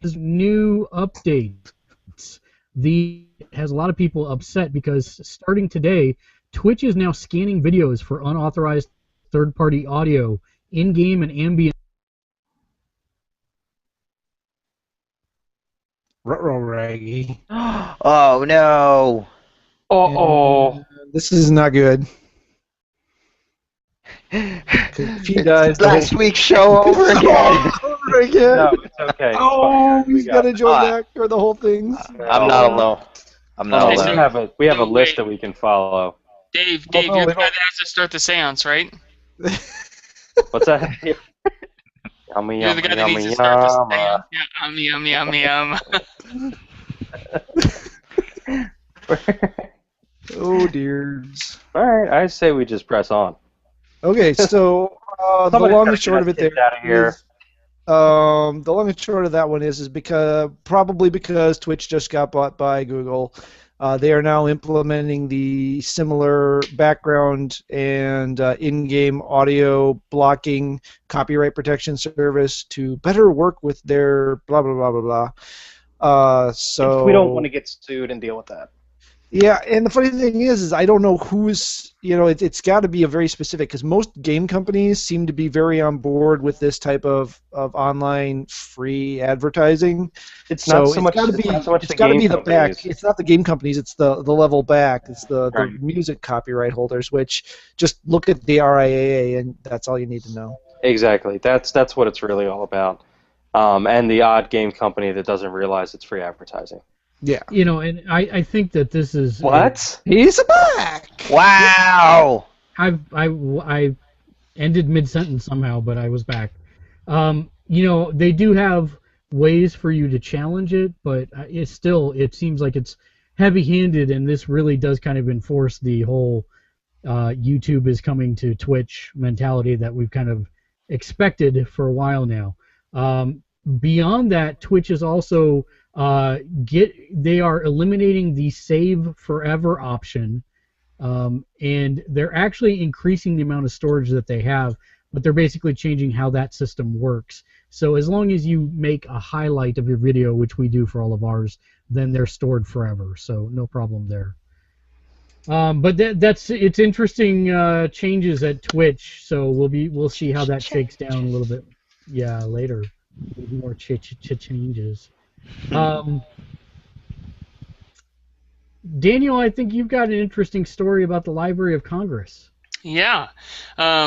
new updates. The has a lot of people upset because starting today, Twitch is now scanning videos for unauthorized third-party audio, in-game and ambient. Ruh-roh, Raggy. Oh no! Oh, This is not good. If he dies, the Last whole- week's show over again. over again. no, it's okay. It's Oh, fine. We he's got got to it. join Ah. back or the whole thing. I'm not alone. I'm not Oh, Okay, alone. so- we have a No, list wait. that we can follow. Dave, Well, Dave, no, you're we the guy don't- that has to start the seance, right? What's that? Yummy, You're the yummy, guy that needs yummy, to start the yum. seance. Yeah, yum. Oh dear. All right, I say we just press on. Okay, so the Somebody's long gotta and short of get it us kicked there out of here. is, the long and short of that one is because probably because Twitch just got bought by Google. They are now implementing the similar background and in-game audio blocking copyright protection service to better work with their blah blah blah blah blah. So We don't want to get sued and deal with that. yeah, and the funny thing is I don't know who's, it's got to be a very specific, because most game companies seem to be very on board with this type of online free advertising. It's not so much. Gotta It's be, not so much it's the got to game be the back. companies. It's not the game companies. It's the level back. It's the Right. music copyright holders. Which just look at the RIAA, and that's all you need to know. Exactly. That's what it's really all about. And the odd game company that doesn't realize it's free advertising. Yeah. And I think that this is What? He's back. Wow! I ended mid-sentence somehow, but I was back. They do have ways for you to challenge it, but it seems like it's heavy-handed, and this really does kind of enforce the whole YouTube is coming to Twitch mentality that we've kind of expected for a while now. Beyond that, Twitch is also they are eliminating the save forever option, and they're actually increasing the amount of storage that they have, but they're basically changing how that system works. So as long as you make a highlight of your video, which we do for all of ours, then they're stored forever. So no problem there. But it's interesting changes at Twitch. So we'll see how that shakes down a little bit. Yeah, later. More changes. Daniel, I think you've got an interesting story about the Library of Congress. Yeah.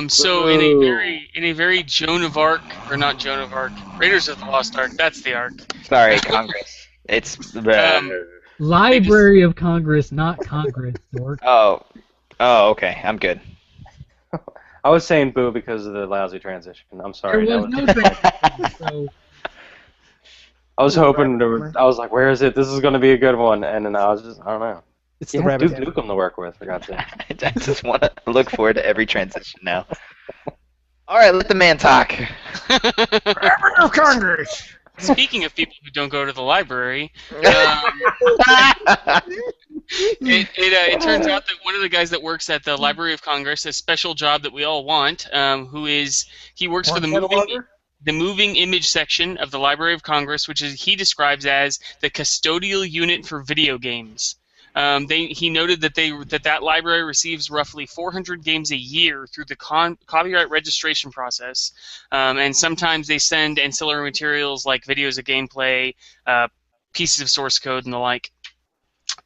So in a very Joan of Arc, or not Joan of Arc, Raiders of the Lost Ark. That's the Ark. Sorry, Congress. It's Library of Congress, not Congress, dork. Oh, okay. I'm good. I was saying boo because of the lousy transition. I'm sorry. There was no transition, so I was hoping I was like, where is it? This is going to be a good one. And then I don't know. It's You the had rabbit. Duke Nukem to work with, for God's sake. I just want to look forward to every transition now. All right, let the man talk. Library of Congress. Speaking of people who don't go to the library, it turns out that one of the guys that works at the Library of Congress, a special job that we all want, he works for the moving image section of the Library of Congress, which he describes as the custodial unit for video games. He noted that library receives roughly 400 games a year through the copyright registration process, and sometimes they send ancillary materials like videos of gameplay, pieces of source code, and the like.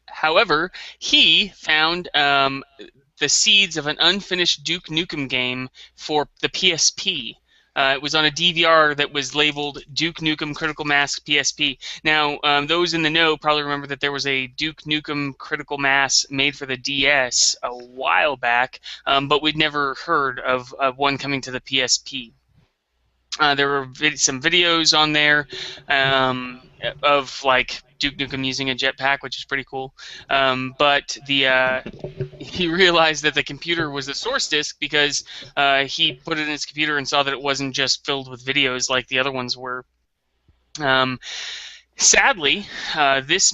However, he found the seeds of an unfinished Duke Nukem game for the PSP. It was on a DVR that was labeled Duke Nukem Critical Mass PSP. Now, those in the know probably remember that there was a Duke Nukem Critical Mass made for the DS a while back, but we'd never heard of one coming to the PSP. There were some videos on there of like Duke Nukem using a jetpack, which is pretty cool. But he realized that the computer was the source disk because he put it in his computer and saw that it wasn't just filled with videos like the other ones were. Sadly, this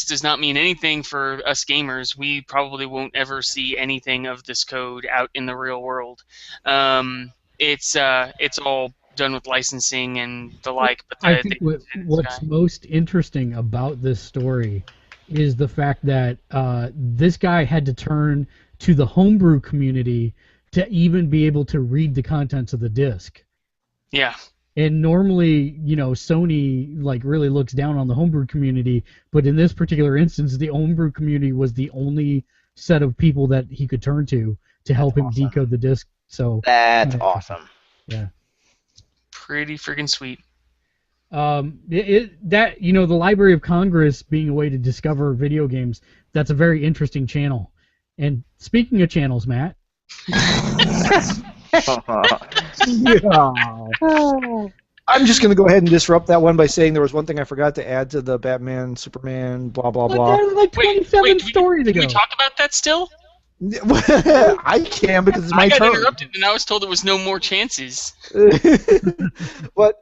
does not mean anything for us gamers. We probably won't ever see anything of this code out in the real world. It's all done with licensing and the like. But I think what's guy. most interesting about this story is the fact that this guy had to turn to the homebrew community to even be able to read the contents of the disc. Yeah. And normally, Sony really looks down on the homebrew community, but in this particular instance, the homebrew community was the only set of people that he could turn to help him decode the disc. So That's awesome. Yeah. Pretty freaking sweet. The Library of Congress being a way to discover video games, that's a very interesting channel. And speaking of channels, Matt. I'm just going to go ahead and disrupt that one by saying there was one thing I forgot to add to the Batman, Superman, blah, blah, blah. That was like 27 stories ago. Did we talk about that still? I can because it's my turn. I got interrupted and I was told there was no more chances. But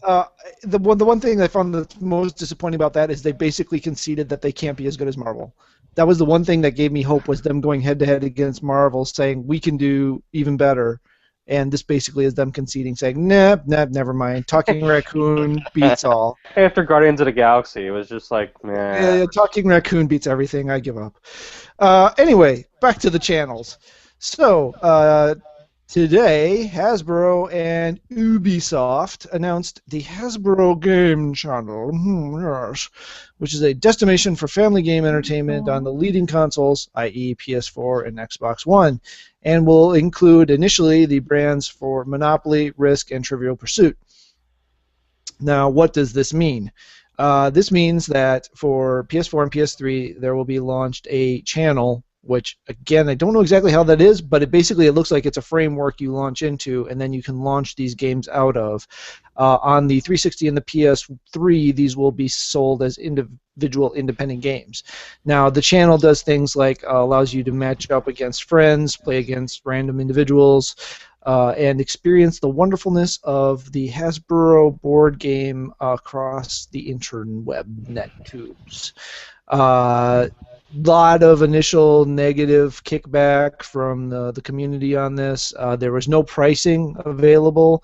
the one thing I found the most disappointing about that is they basically conceded that they can't be as good as Marvel. That was the one thing that gave me hope, was them going head-to-head against Marvel, saying we can do even better. And this basically is them conceding, saying, nah, never mind. Talking Raccoon beats all. After Guardians of the Galaxy, it was just like, nah. Yeah, Talking Raccoon beats everything. I give up. Anyway, back to the channels. So, today, Hasbro and Ubisoft announced the Hasbro Game Channel, yes, which is a destination for family game entertainment on the leading consoles, i.e. PS4 and Xbox One, and will include initially the brands for Monopoly, Risk, and Trivial Pursuit. Now, what does this mean? This means that for PS4 and PS3, there will be launched a channel, which, again, I don't know exactly how that is, but it looks like it's a framework you launch into, and then you can launch these games out of. On the 360 and the PS3, these will be sold as individual independent games. Now, the channel does things like allows you to match up against friends, play against random individuals, and experience the wonderfulness of the Hasbro board game across the interweb net tubes. Lot of initial negative kickback from the community on this. There was no pricing available.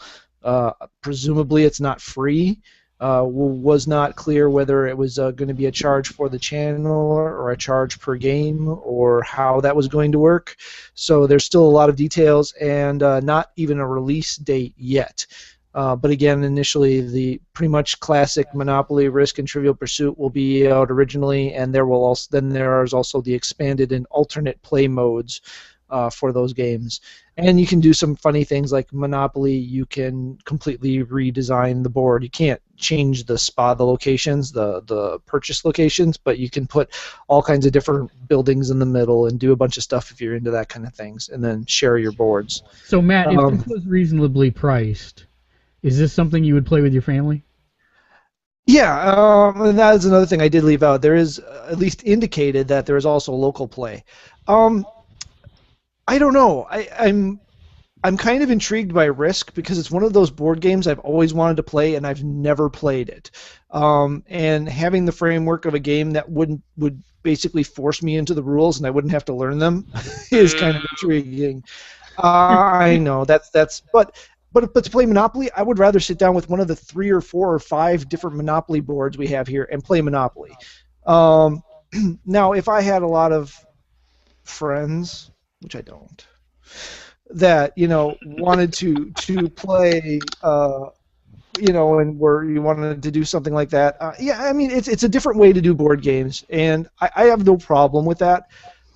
Presumably it's not free. Was not clear whether it was going to be a charge for the channel or a charge per game or how that was going to work. So there's still a lot of details and not even a release date yet. But again, initially, the pretty much classic Monopoly, Risk, and Trivial Pursuit will be out originally, and there is also the expanded and alternate play modes for those games. And you can do some funny things like Monopoly. You can completely redesign the board. You can't change the locations, the purchase locations, but you can put all kinds of different buildings in the middle and do a bunch of stuff if you're into that kind of things, and then share your boards. So, Matt, if this was reasonably priced, is this something you would play with your family? Yeah, and that is another thing I did leave out. There is at least indicated that there is also local play. I don't know. I'm kind of intrigued by Risk because it's one of those board games I've always wanted to play and I've never played it. And having the framework of a game that would basically force me into the rules and I wouldn't have to learn them is kind of intriguing. I know but to play Monopoly, I would rather sit down with one of the 3 or 4 or 5 different Monopoly boards we have here and play Monopoly. Now, if I had a lot of friends, which I don't, that wanted to play, and where you wanted to do something like that, yeah, I mean it's a different way to do board games, and I have no problem with that.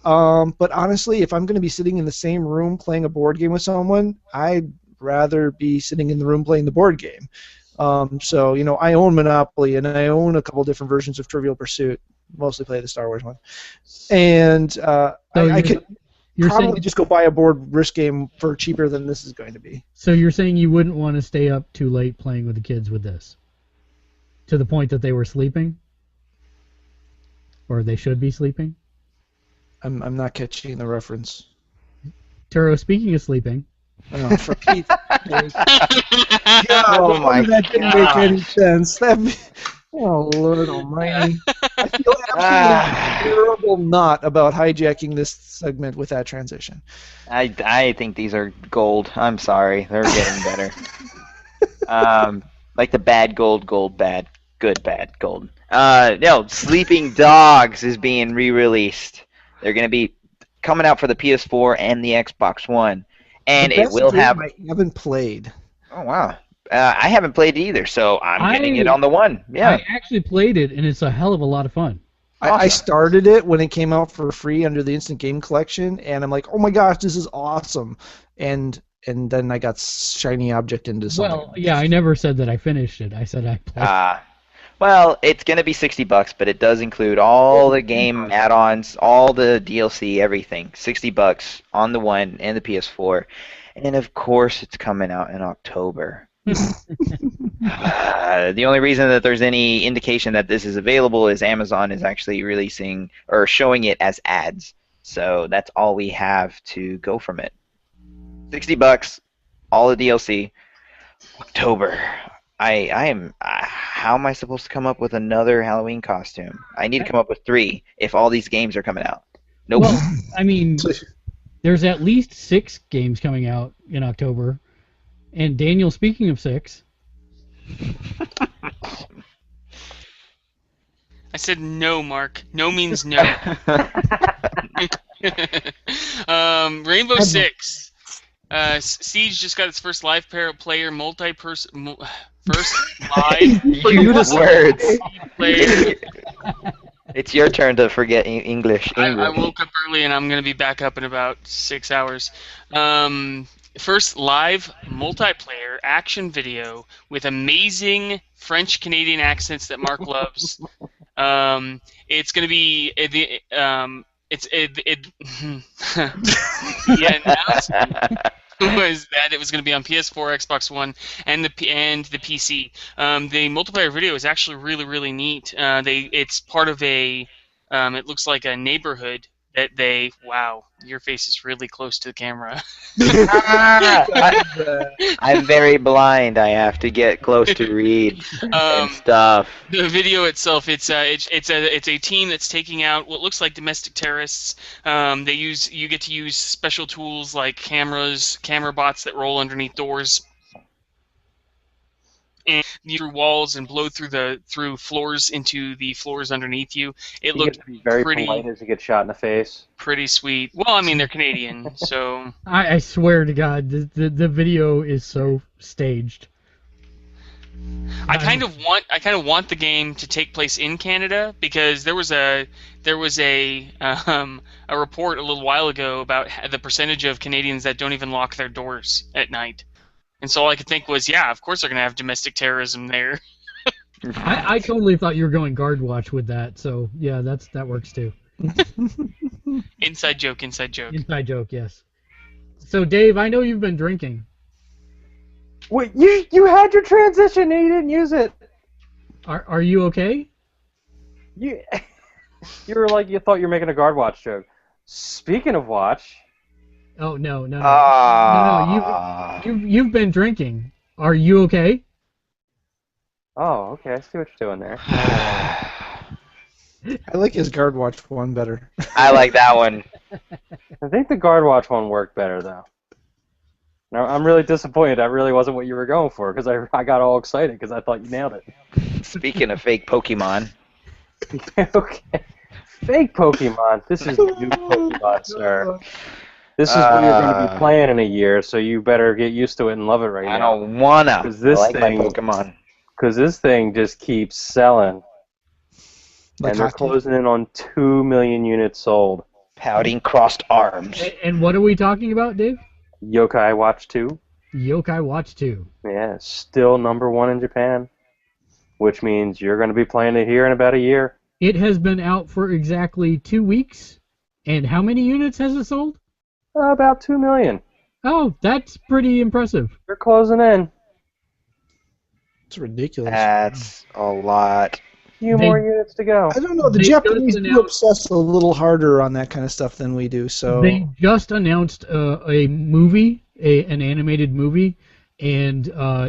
But honestly, if I'm going to be sitting in the same room playing a board game with someone, I'd rather be sitting in the room playing the board game. So, I own Monopoly, and I own a couple different versions of Trivial Pursuit. Mostly play the Star Wars one. And I could probably just go buy a board Risk game for cheaper than this is going to be. So you're saying you wouldn't want to stay up too late playing with the kids with this? To the point that they were sleeping? Or they should be sleeping? I'm not catching the reference. Turo, speaking of sleeping... Oh, for Pete's sake. Oh my that didn't make any sense. Oh, Lord almighty. I feel absolutely terrible not about hijacking this segment with that transition. I think these are gold. I'm sorry. They're getting better. Like the bad gold, bad, good, bad, gold. No, Sleeping Dogs is being re-released. They're going to be coming out for the PS4 and the Xbox One, and The it best will game have. I haven't played. Oh wow, I haven't played it either, so I'm getting it on the one. Yeah, I actually played it, and it's a hell of a lot of fun. I Awesome. started it when it came out for free under the Instant Game Collection, and I'm like, oh my gosh, this is awesome. And then I got shiny object into something. Well, yeah, I never said that I finished it. I said I played. Well, it's gonna be $60, but it does include all the game add-ons, all the DLC, everything. $60 on the one and the PS4, and of course, it's coming out in October. The only reason that there's any indication that this is available is Amazon is actually releasing or showing it as ads. So that's all we have to go from it. $60, all the DLC, October. I am. How am I supposed to come up with another Halloween costume? I need to come up with 3 if all these games are coming out. Nope. Well, I mean, there's at least 6 games coming out in October. And Daniel, speaking of 6. I said no, Mark. No means no. Rainbow Six. Siege just got its first live player multi-person. First live. Words. Player. It's your turn to forget English. I woke up early and I'm going to be back up in about 6 hours. First live multiplayer action video with amazing French-Canadian accents that Mark loves. It's going to be the announcement was that it was going to be on PS4, Xbox One, and the PC. The multiplayer video is actually really, really neat. It's part of a. It looks like a neighborhood that they. Wow, your face is really close to the camera. I'm very blind. I have to get close to read and stuff. The video itself, it's a team that's taking out what looks like domestic terrorists. You get to use special tools like camera bots that roll underneath doors, and through walls and blow through floors into the floors underneath you. It You looked get to be very pretty polite as you get shot in the face. pretty sweet. Well, I mean they're Canadian, so. I swear to God, the video is so staged. I kind of want the game to take place in Canada because there was a report a little while ago about the percentage of Canadians that don't even lock their doors at night, and so all I could think was, yeah, of course they're gonna have domestic terrorism there. I totally thought you were going guard watch with that, so yeah, that works too. Inside joke. Inside joke, yes. So Dave, I know you've been drinking. Wait, you had your transition and you didn't use it. Are you okay? You were like you thought you were making a guard watch joke. Speaking of watch. Oh no. No, you've been drinking. Are you okay? Oh, okay. I see what you're doing there. I like his guard watch one better. I like that one. I think the guard watch one worked better though. Now I'm really disappointed. That really wasn't what you were going for because I got all excited because I thought you nailed it. Speaking of fake Pokemon. Okay. Fake Pokemon. This is new Pokemon, sir. This is what you're going to be playing in a year, so you better get used to it and love it right now. I don't wanna. Because this I like my Pokemon. Because this thing just keeps selling. Like and they're closing in on 2 million units sold. Pouting crossed arms. And what are we talking about, Dave? Yokai Watch 2. Yokai Watch 2. Yeah, still #1 in Japan. Which means you're going to be playing it here in about a year. It has been out for exactly 2 weeks. And how many units has it sold? About 2 million. Oh, that's pretty impressive. They're closing in. It's ridiculous. That's a lot. Few more units to go. I don't know. The They Japanese just do obsess a little harder on that kind of stuff than we do. So They just announced a movie, an animated movie, and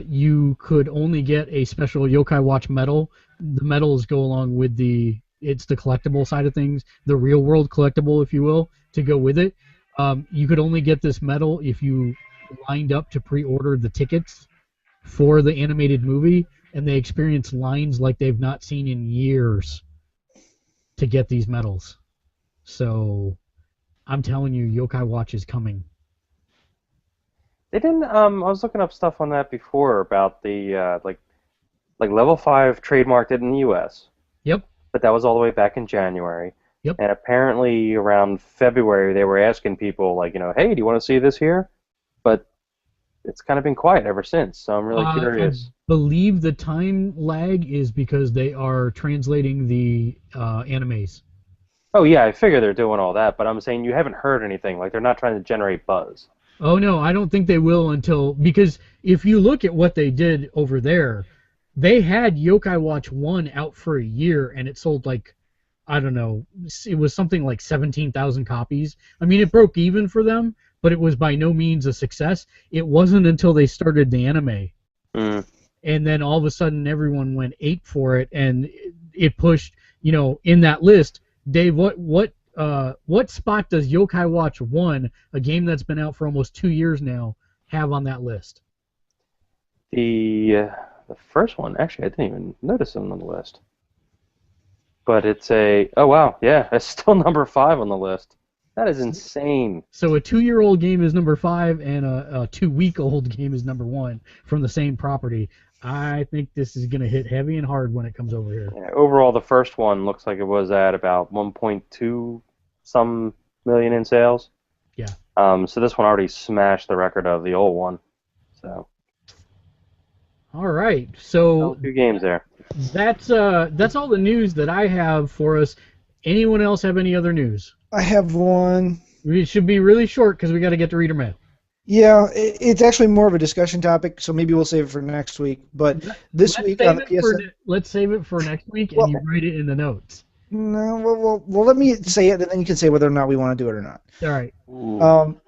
you could only get a special Yokai Watch medal. The medals go along with it's the collectible side of things, the real world collectible, if you will, to go with it. You could only get this medal if you lined up to pre-order the tickets for the animated movie, and they experience lines like they've not seen in years to get these medals. So I'm telling you, Yokai Watch is coming. They didn't. I was looking up stuff on that before about the like level 5 trademarked it in the U.S. Yep. But that was all the way back in January. Yep. And apparently around February they were asking people like, hey, do you want to see this here? But it's kind of been quiet ever since. So I'm really curious. I believe the time lag is because they are translating the animes. Oh yeah, I figure they're doing all that, but I'm saying you haven't heard anything. Like they're not trying to generate buzz. Oh no, I don't think they will because if you look at what they did over there, they had Yokai Watch 1 out for a year and it sold like, I don't know, it was something like 17,000 copies. I mean, it broke even for them, but it was by no means a success. It wasn't until they started the anime. Mm. And then all of a sudden everyone went ape for it and it pushed, in that list. Dave, what spot does Yokai Watch 1, a game that's been out for almost 2 years now, have on that list? The first one, actually, I didn't even notice them on the list. But it's oh wow, yeah, it's still number 5 on the list. That is insane. So a 2-year-old game is number 5, and a 2-week-old game is number 1 from the same property. I think this is going to hit heavy and hard when it comes over here. Yeah, overall, the first one looks like it was at about 1.2 some million in sales. Yeah. So this one already smashed the record of the old one. So. All right. So 2 games there. That's all the news that I have for us. Anyone else have any other news? I have one. It should be really short because we got to get to reader mail. Yeah, it's actually more of a discussion topic, so maybe we'll save it for next week. But this week on the PSN... Let's save it for next week, and you write it in the notes. No, well, let me say it, and then you can say whether or not we want to do it or not. All right.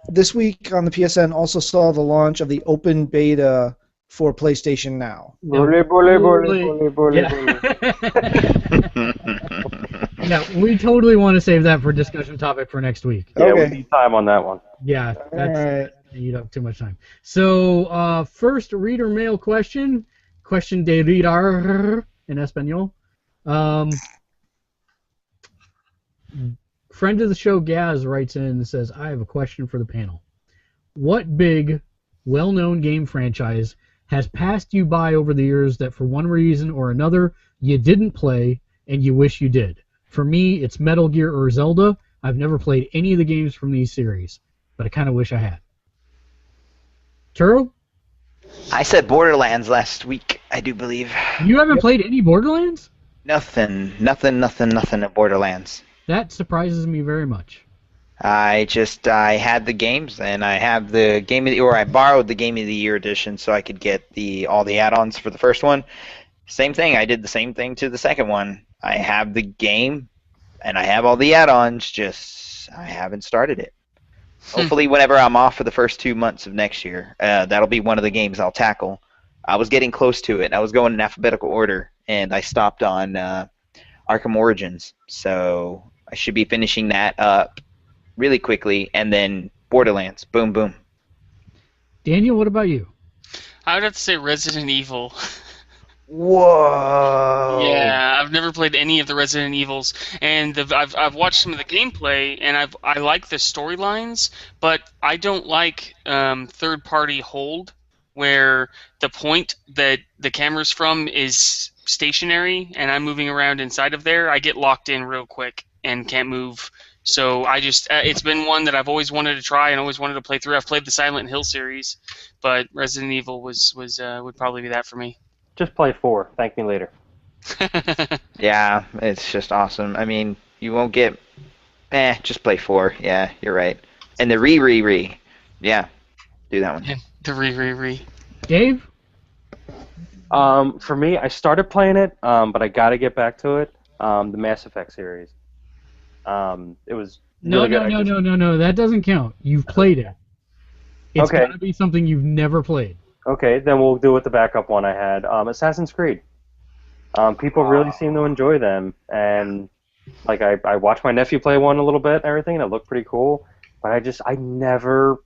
This week on the PSN also saw the launch of the open beta for PlayStation Now. Yeah, we totally want to save that for discussion topic for next week. Yeah, Okay. we need time on that one. Yeah, that's eat up too much time. So, first reader mail question de reader in Espanol. Friend of the show Gaz writes in and says, I have a question for the panel. What big, well-known game franchise has passed you by over the years that for one reason or another you didn't play and you wish you did? For me, it's Metal Gear or Zelda. I've never played any of the games from these series, but I kind of wish I had. Turo? I said Borderlands last week, I do believe. You haven't played any Borderlands? Nothing at Borderlands. That surprises me very much. I had the games, and I have the I borrowed the Game of the Year edition so I could get all the add-ons for the first one. Same thing, I did the same thing to the second one. I have the game, and I have all the add-ons, just I haven't started it. Hopefully whenever I'm off for the first 2 months of next year, that'll be one of the games I'll tackle. I was getting close to it. I was going in alphabetical order, and I stopped on Arkham Origins. So I should be finishing that up really quickly, and then Borderlands. Boom, boom. Daniel, what about you? I would have to say Resident Evil. Whoa. Yeah, I've never played any of the Resident Evils, and I've watched some of the gameplay, and I like the storylines, but I don't like third-party hold, where the point that the camera's from is stationary, and I'm moving around inside of there. I get locked in real quick and can't move. So I just it's been one that I've always wanted to try and always wanted to play through. I've played the Silent Hill series, but Resident Evil would probably be that for me. Just play 4. Thank me later. Yeah, it's just awesome. I mean, you won't get... just play 4. Yeah, you're right. And the re. Yeah, do that one. Yeah, the re. Dave? For me, I started playing it, but I got to get back to it. The Mass Effect series. It was No, really good. no. That doesn't count. You've played it. It's Okay. got to be something you've never played. Okay, then we'll do with the backup one I had. Assassin's Creed. People really seem to enjoy them, and like I watched my nephew play one a little bit and everything, and it looked pretty cool. But I never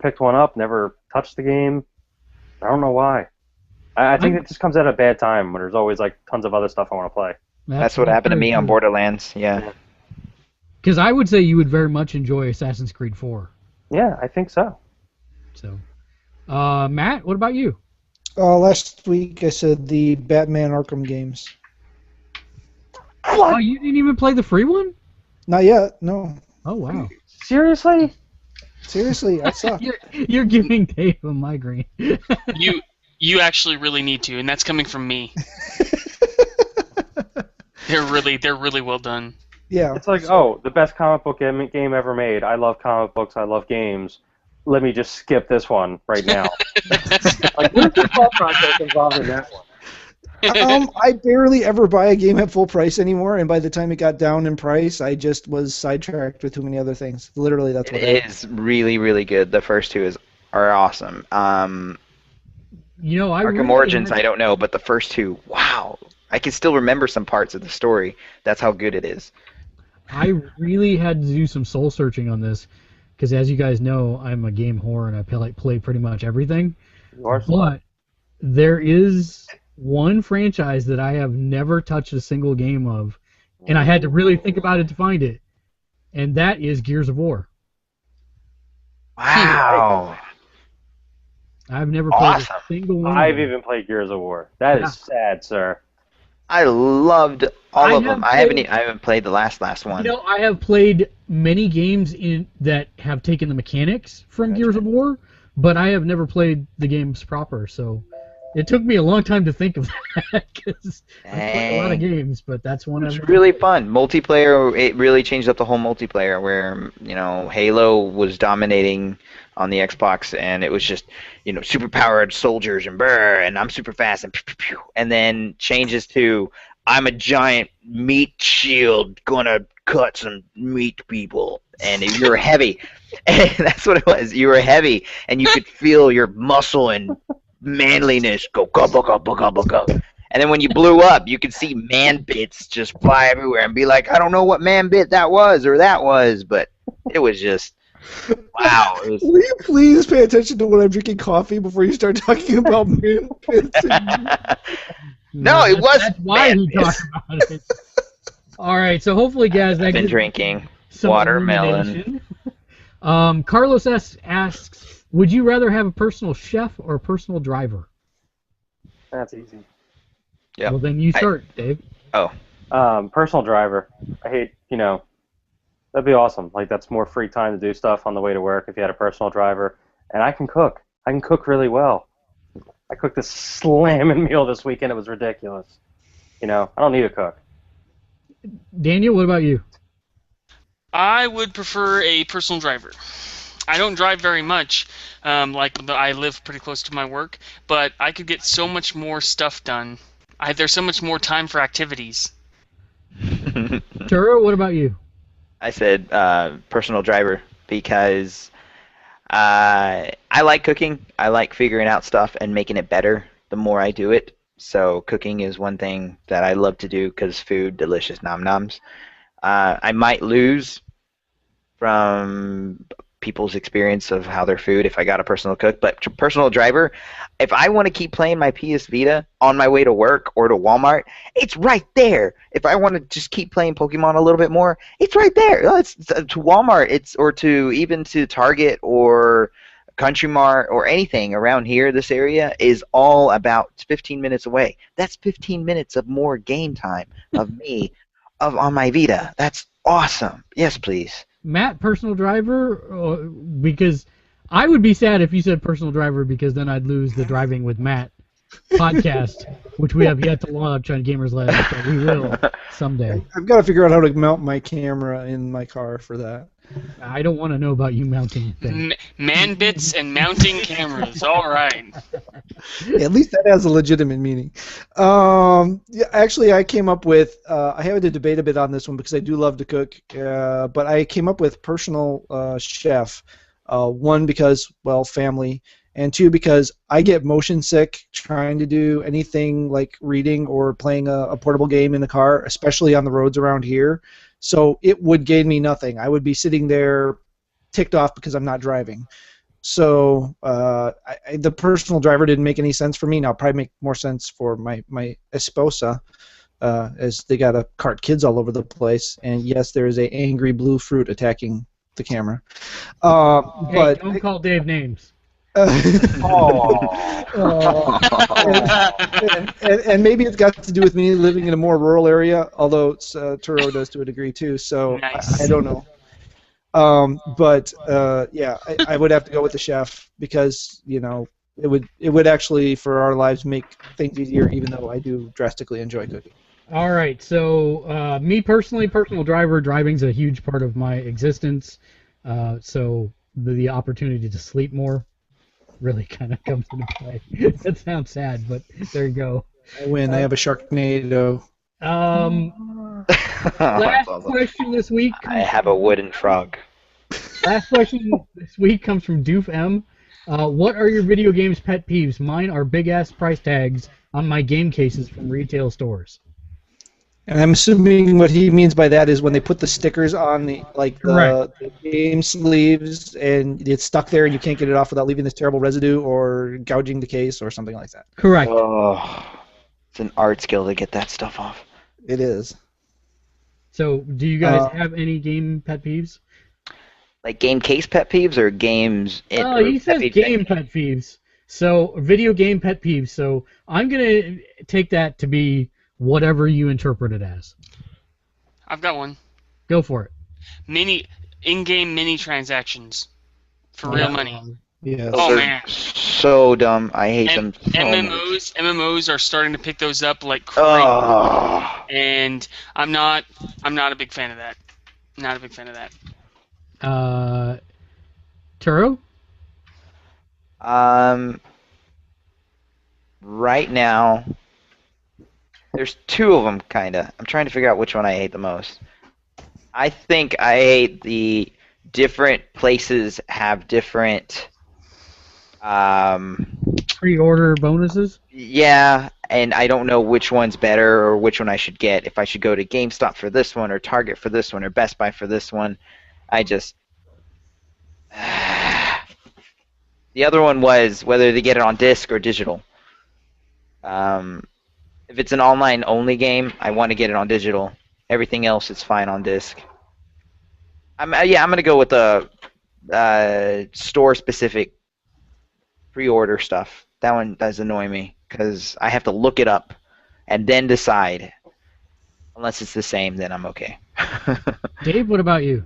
picked one up, never touched the game. I don't know why. I think it just comes at a bad time when there's always like tons of other stuff I want to play. That's what happened to me on Borderlands. Yeah. Because I would say you would very much enjoy Assassin's Creed 4. Yeah, I think so. So, Matt, what about you? Last week I said the Batman Arkham games. Oh, you didn't even play the free one? Not yet, no. Oh, wow. Seriously? Seriously, I suck. You're giving Dave a migraine. You actually really need to, and that's coming from me. They're really well done. Yeah. It's like, oh, the best comic book game ever made. I love comic books. I love games. Let me just skip this one right now. Like, where's the thought process involved in that one? I barely ever buy a game at full price anymore, and by the time it got down in price, I just was sidetracked with too many other things. Literally, that's what It is really, really good. The first two are awesome. Arkham Origins, I don't know, but the first two, wow. I can still remember some parts of the story. That's how good it is. I really had to do some soul searching on this, because as you guys know, I'm a game whore and I play pretty much everything. But there is one franchise that I have never touched a single game of, and I had to really think about it to find it, and that is Gears of War. Wow. I've never played a single one. I've even played Gears of War. That is sad, sir. I loved all of them. I haven't played the last one. You know, I have played many games that have taken the mechanics from Gears of War, but I have never played the games proper. So it took me a long time to think of that because I played a lot of games, but that's one of them. It's really fun. Multiplayer, it really changed up the whole multiplayer where, Halo was dominating on the Xbox, and it was just, super powered soldiers and brr, and I'm super fast and pew, pew, pew. And then changes to I'm a giant meat shield gonna cut some meat people, and you're heavy. And that's what it was. You were heavy, and you could feel your muscle and manliness go go go go go go go. And then when you blew up, you could see man bits just fly everywhere and be like, I don't know what man bit that was, but it was just. Wow. Will you please pay attention to when I'm drinking coffee before you start talking about man pits? No, it wasn't. That's why he talked about it. All right, so hopefully, guys, I've been drinking watermelon. Carlos asks, would you rather have a personal chef or a personal driver? That's easy. Yeah. Well, then you start, Dave. Oh. Personal driver. I hate, that'd be awesome. Like, that's more free time to do stuff on the way to work if you had a personal driver. And I can cook. I can cook really well. I cooked this slamming meal this weekend. It was ridiculous. I don't need a cook. Daniel, what about you? I would prefer a personal driver. I don't drive very much. I live pretty close to my work, but I could get so much more stuff done. There's so much more time for activities. Turo, what about you? I said personal driver because I like cooking. I like figuring out stuff and making it better the more I do it. So cooking is one thing that I love to do because food, delicious nom-noms. I might lose from people's experience of how their food if I got a personal cook, but personal driver, if I want to keep playing my PS Vita on my way to work or to Walmart, it's right there. If I want to just keep playing Pokemon a little bit more, it's right there. It's to Walmart, or even to Target or Country Mart or anything around here. This area is all about 15 minutes away. That's 15 minutes of more game time of me on my Vita. That's awesome. Yes, please. Matt, personal driver? Because I would be sad if you said personal driver, because then I'd lose the Driving with Matt podcast, which we have yet to launch on Gamersledge, but we will someday. I've got to figure out how to mount my camera in my car for that. I don't want to know about you mounting things. Man bits and mounting cameras. All right. Yeah, at least that has a legitimate meaning. Actually, I came up with. I had to debate a bit on this one because I do love to cook, but I came up with personal chef. One because family, and two because I get motion sick trying to do anything like reading or playing a portable game in the car, especially on the roads around here. So it would gain me nothing. I would be sitting there ticked off because I'm not driving. So the personal driver didn't make any sense for me. Now, probably make more sense for my esposa, as they got to cart kids all over the place. And yes, there is a angry blue fruit attacking the camera. Hey, But don't call Dave names. and maybe it's got to do with me living in a more rural area, although Turo does to a degree too. So Nice. I don't know. Yeah, I would have to go with the chef because it would actually for our lives make things easier, even though I do drastically enjoy cooking. All right, so me personally, personal driving's a huge part of my existence. So the opportunity to sleep more really kind of comes into play. That sounds sad, but there you go. I win. I have a Sharknado. Last question this week. I have a wooden frog. Last question this week comes from Doof M. What are your video games pet peeves? Mine are big ass price tags on my game cases from retail stores. And I'm assuming what he means by that is when they put the stickers on the game sleeves and it's stuck there and you can't get it off without leaving this terrible residue or gouging the case or something like that. Correct. Oh, it's an art skill to get that stuff off. It is. So, do you guys have any game pet peeves? Like game case pet peeves or games? He says game pet peeves. So, video game pet peeves. So, I'm going to take that to be whatever you interpret it as. I've got one. Go for it. In-game mini transactions for real money. Yes. Oh man, so dumb. I hate them so much. MMOs are starting to pick those up like crazy, and I'm not a big fan of that. Not a big fan of that. Turo? Right now, there's two of them, kinda. I'm trying to figure out which one I hate the most. I think I hate the different places have different Pre-order bonuses? Yeah, and I don't know which one's better or which one I should get. If I should go to GameStop for this one or Target for this one or Best Buy for this one. I just... The other one was whether to get it on disc or digital. If it's an online-only game, I want to get it on digital. Everything else is fine on disc. I'm going to go with the store-specific pre-order stuff. That one does annoy me because I have to look it up and then decide. Unless it's the same, then I'm okay. Dave, what about you?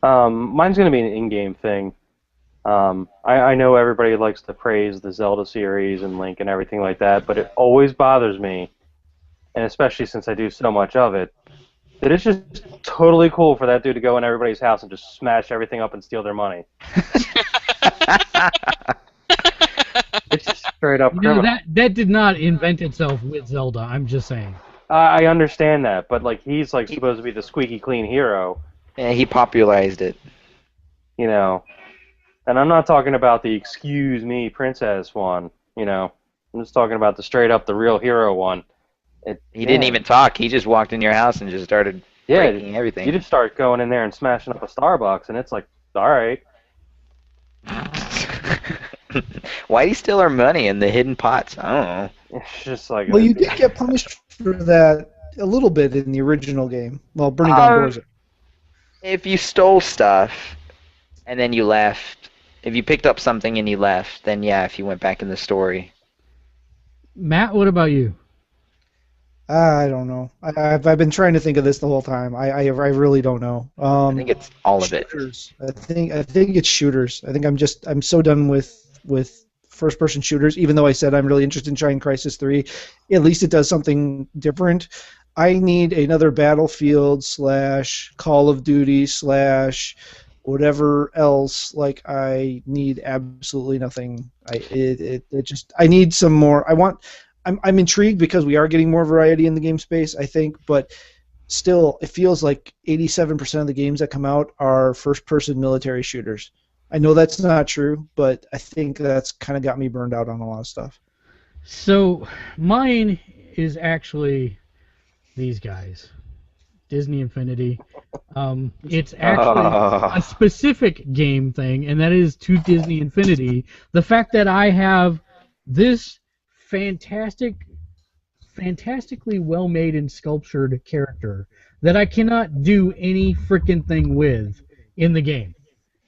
Mine's going to be an in-game thing. I know everybody likes to praise the Zelda series and Link and everything like that, but it always bothers me, and especially since I do so much of it, that it's just totally cool for that dude to go in everybody's house and just smash everything up and steal their money. It's just straight up criminal. That did not invent itself with Zelda. I'm just saying. I understand that, but like he's like supposed to be the squeaky clean hero. Yeah, he popularized it. You know, and I'm not talking about the excuse me princess one. You know, I'm just talking about the straight up the real hero one. He didn't even talk. He just walked in your house and just started breaking everything. You just start going in there and smashing up a Starbucks, and it's like, all right. Why'd he steal our money in the hidden pots? I don't know. It's just like. Well, you did get punished for that a little bit in the original game. Well, burning down doors. If you stole stuff and then you left, if you picked up something and you left, then yeah, if you went back in the story. Matt, what about you? I don't know. I've been trying to think of this the whole time. I really don't know. I think it's all of it. I think it's shooters. I think I'm so done with first-person shooters. Even though I said I'm really interested in trying Crysis 3, at least it does something different. I need another Battlefield / Call of Duty / whatever else. Like I need absolutely nothing. I need some more. I'm intrigued because we are getting more variety in the game space, I think, but still, it feels like 87% of the games that come out are first-person military shooters. I know that's not true, but I think that's kind of got me burned out on a lot of stuff. So, mine is actually these guys. Disney Infinity. It's actually a specific game thing, and that is to Disney Infinity. The fact that I have this fantastically well-made and sculptured character that I cannot do any freaking thing with in the game.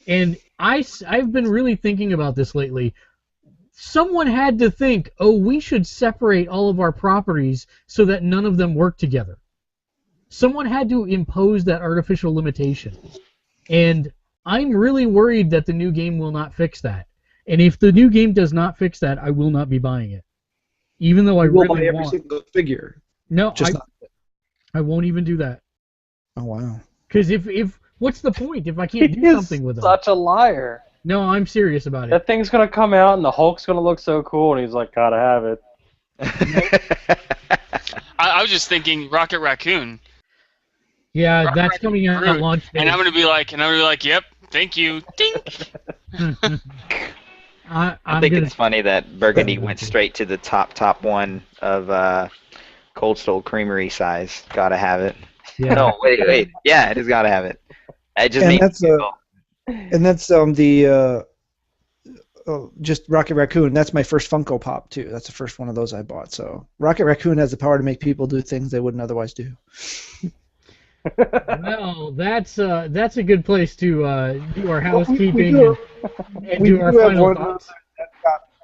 And I've been really thinking about this lately. Someone had to think, oh, we should separate all of our properties so that none of them work together. Someone had to impose that artificial limitation. And I'm really worried that the new game will not fix that. And if the new game does not fix that, I will not be buying it. Even though I will really buy every want. single figure. No, Just not. I won't even do that. Oh wow. Because if what's the point if I can't do something with them? Such a liar. No, I'm serious about it. That thing's gonna come out and the Hulk's gonna look so cool, and he's like, gotta have it. I was just thinking Rocket Raccoon. Yeah, Rocket that's Raccoon coming out at launch day. And I'm gonna be like, yep, thank you, dink. I think it's funny that Burgundy went straight to the top one of Cold Stone Creamery size. Gotta have it. Yeah. No, wait. Yeah, it has gotta have it. It just And makes that's just Rocket Raccoon. That's my first Funko Pop too. That's the first one of those I bought. So Rocket Raccoon has the power to make people do things they wouldn't otherwise do. Well, that's a good place to do our housekeeping and We do our do have final one thoughts.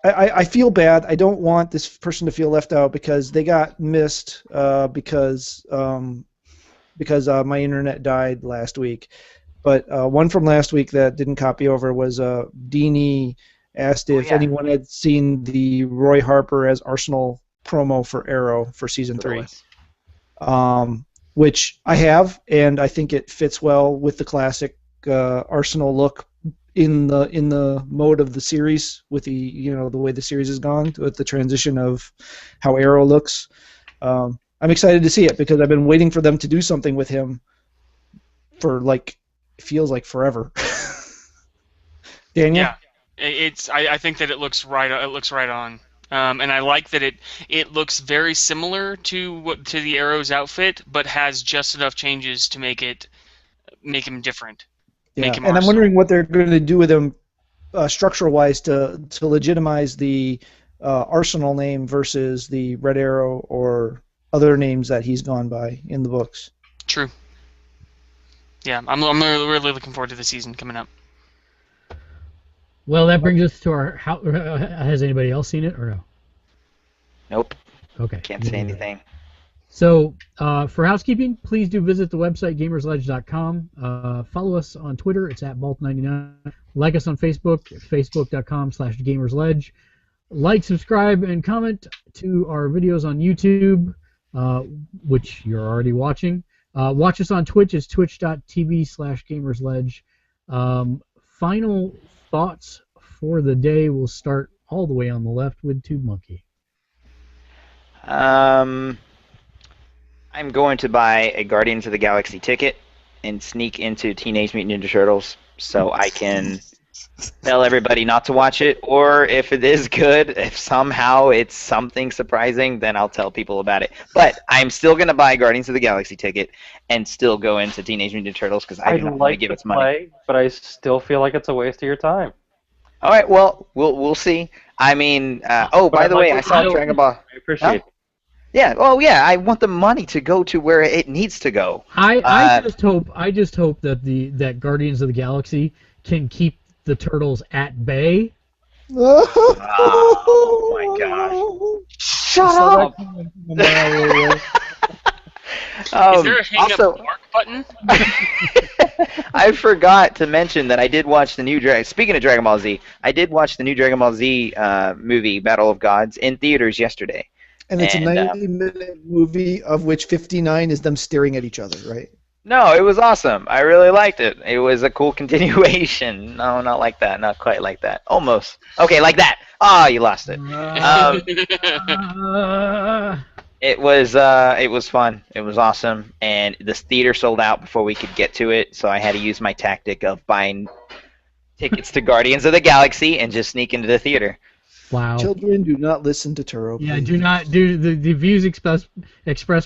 I feel bad. I don't want this person to feel left out because they got missed because my internet died last week. But one from last week that didn't copy over was Deanie asked if anyone had seen the Roy Harper as Arsenal promo for Arrow for season 3. Which I have, and I think it fits well with the classic Arsenal look in the mode of the series, with the the way the series has gone, with the transition of how Arrow looks. I'm excited to see it because I've been waiting for them to do something with him for it feels like forever. Daniel? Yeah, I think that it looks right. It looks right on. And I like that it looks very similar to the Arrow's outfit, but has just enough changes to make him different. Yeah, Make him and I'm Arsenal. wondering what they're going to do with him structural-wise to legitimize the Arsenal name versus the Red Arrow or other names that he's gone by in the books. True. Yeah, I'm really looking forward to the season coming up. Well, that brings us to our. Has anybody else seen it or no? Nope. Okay. Can't say anything. So, for housekeeping, please do visit the website gamersledge.com. Follow us on Twitter. It's at balth99. Like us on Facebook, facebook.com/gamersledge. Like, subscribe, and comment to our videos on YouTube, which you're already watching. Watch us on Twitch. It's twitch.tv/gamersledge. Final thoughts for the day will start all the way on the left with Tube Monkey. I'm going to buy a Guardians of the Galaxy ticket and sneak into Teenage Mutant Ninja Turtles so I can tell everybody not to watch it, or if it is good, if somehow it's something surprising, then I'll tell people about it. But I'm still going to buy a Guardians of the Galaxy ticket and still go into Teenage Mutant Ninja Turtles because I do not want to give it money. But I still feel like it's a waste of your time. All right, well, we'll see. I mean, by the way, I saw Dragon Ball. I appreciate it. Yeah, I want the money to go to where it needs to go. I just hope that Guardians of the Galaxy can keep the turtles at bay. Oh my gosh! Shut up! Is there a hang up mark button? I forgot to mention that I did watch the new Speaking of Dragon Ball Z, I did watch the new Dragon Ball Z movie, Battle of Gods, in theaters yesterday. And it's a 90-minute movie, of which 59 is them staring at each other, right? No, it was awesome. I really liked it. It was a cool continuation. No, not like that. Not quite like that. Almost. Okay, like that. Ah, you lost it. It was fun. It was awesome, and the theater sold out before we could get to it, so I had to use my tactic of buying tickets to Guardians of the Galaxy and just sneak into the theater. Wow. Children do not listen to Turo. Yeah, please. do not do the views expressed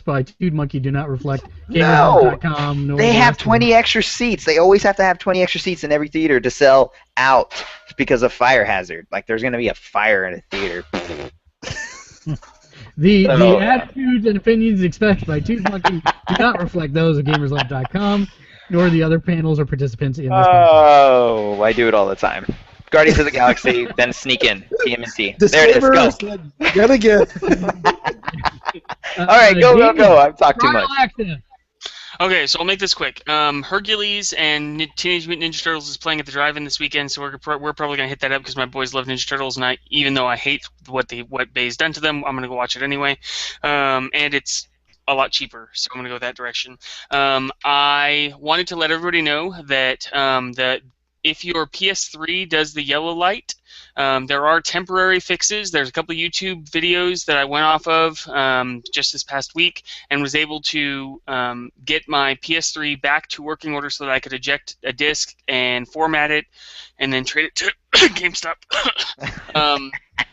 by Dude Monkey do not reflect No! Gamersledge.com nor They the have rest of 20 extra seats. They always have to have 20 extra seats in every theater to sell out because of fire hazard. Like there's going to be a fire in a theater. The Oh, yeah. attitudes and opinions expressed by Dude Monkey do not reflect those of Gamersledge.com nor the other panels or participants in this podcast. Oh, I do it all the time. Guardians of the Galaxy, then sneak in. TMNT. There it is. Go. Disclaimer, Gotta get. All right, go. I've talked too much. Okay, so I'll make this quick. Hercules and Teenage Mutant Ninja Turtles is playing at the drive-in this weekend, so we're probably gonna hit that up because my boys love Ninja Turtles, and even though I hate what Bay's done to them, I'm gonna go watch it anyway. And it's a lot cheaper, so I'm gonna go that direction. I wanted to let everybody know that if your PS3 does the yellow light, there are temporary fixes. There's a couple of YouTube videos that I went off of just this past week and was able to get my PS3 back to working order so that I could eject a disc and format it and then trade it to GameStop.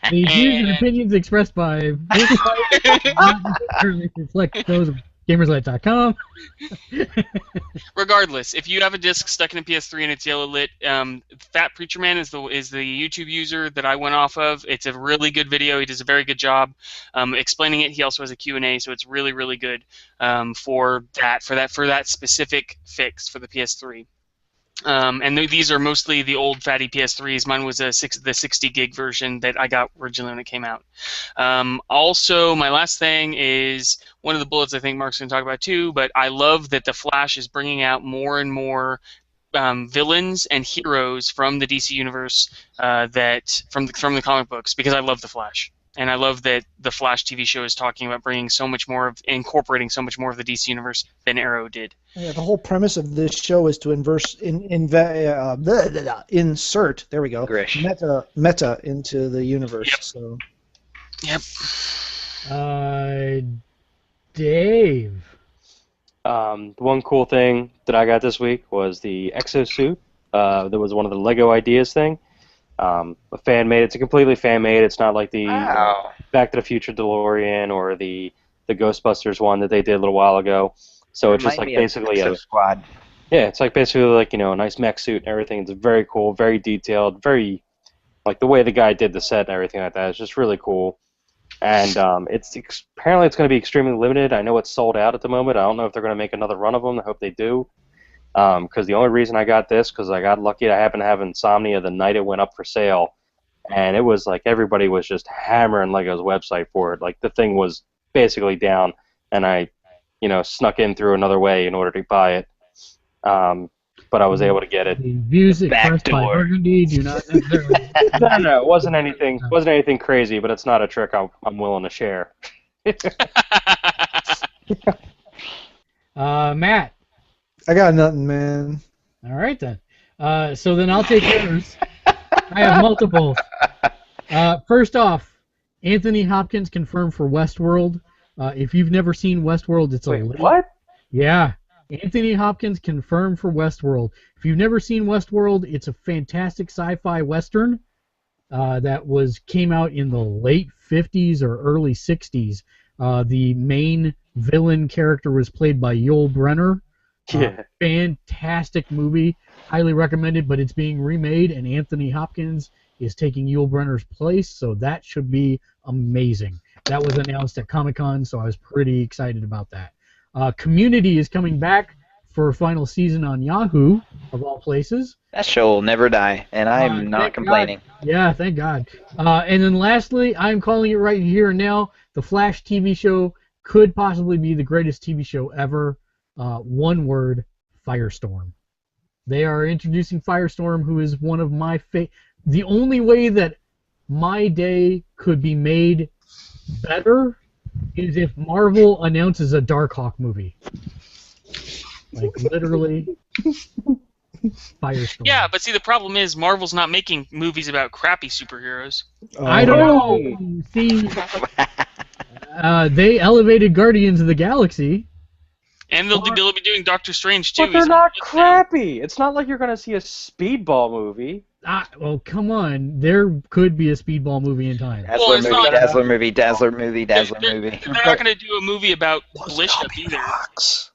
The views and opinions expressed by this podcast do not necessarily reflect those of Gamersledge.com. Regardless, if you have a disc stuck in a PS3 and it's yellow lit, Fat Preacher Man is the YouTube user that I went off of. It's a really good video. He does a very good job explaining it. He also has a Q&A, so it's really, really good for that specific fix for the PS3. And these are mostly the old fatty PS3s. Mine was the 60 gig version that I got originally when it came out. Also, my last thing is one of the bullets I think Mark's going to talk about too, but I love that The Flash is bringing out more and more villains and heroes from the DC universe from the comic books, because I love The Flash. And I love that the Flash TV show is talking about incorporating so much more of the DC universe than Arrow did. Yeah, the whole premise of this show is to insert. There we go. Grish. Meta into the universe. Yep. So. Dave. The one cool thing that I got this week was the exosuit. That was one of the Lego Ideas thing. A fan made. It's a completely fan made. It's not like the Back to the Future DeLorean or the Ghostbusters one that they did a little while ago. So it's just like basically a squad. Yeah, it's like basically like, a nice mech suit and everything. It's very cool, very detailed, very like the way the guy did the set and everything like that. It's just really cool. And apparently it's going to be extremely limited. I know it's sold out at the moment. I don't know if they're going to make another run of them. I hope they do. Because the only reason I got this, because I got lucky, I happened to have insomnia the night it went up for sale, and it was like everybody was just hammering Lego's website for it. Like the thing was basically down, and I, snuck in through another way in order to buy it. But I was able to get it. The views expressed by Burgundy do not necessarily. No, it wasn't anything crazy, but it's not a trick I'm willing to share. Matt. I got nothing, man. All right, then. So then I'll take yours. I have multiple. First off, Anthony Hopkins confirmed for Westworld. If you've never seen Westworld, it's what? Yeah. Anthony Hopkins confirmed for Westworld. If you've never seen Westworld, it's a fantastic sci-fi western that came out in the late 50s or early 60s. The main villain character was played by Yul Brynner. Yeah. Fantastic movie, highly recommended, but it's being remade, and Anthony Hopkins is taking Yul Brynner's place, so that should be amazing. That was announced at Comic-Con, so I was pretty excited about that. Community is coming back for a final season on Yahoo, of all places. That show will never die, and I'm not complaining. God. Yeah, thank God. And then lastly, I'm calling it right here and now, the Flash TV show could possibly be the greatest TV show ever. One word, Firestorm. They are introducing Firestorm, who is one of my the only way that my day could be made better is if Marvel announces a Darkhawk movie. Like, literally, Firestorm. Yeah, but see, the problem is Marvel's not making movies about crappy superheroes. I don't know. See, they elevated Guardians of the Galaxy. And they'll be doing Doctor Strange too. But they're not crappy. It's not like you're going to see a Speedball movie. Well, come on. There could be a Speedball movie in time. Dazzler it's movie, not- Dazzler movie, Dazzler movie, Dazzler movie. They're not going to do a movie about Bishop either. Fox.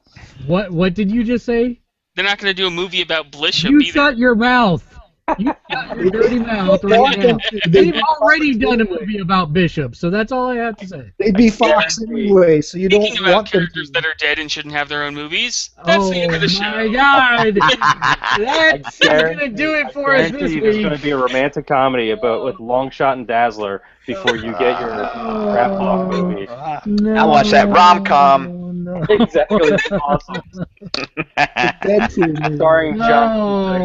What did you just say? They're not going to do a movie about Bishop You either. shut your mouth. You shut your dirty mouth right now. They've already done a movie about Bishop, so that's all I have to say. They'd be Fox anyway, so you don't Speaking about want them characters to. that are dead and shouldn't have their own movies, that's the end of the show. My God! That's gonna do it for us this Guarantee there's going week. to be a romantic comedy about with Longshot and Dazzler before you get your crap block movie. No, I watch that rom-com. No. Exactly. It's awesome. Deadpool movie. Starring John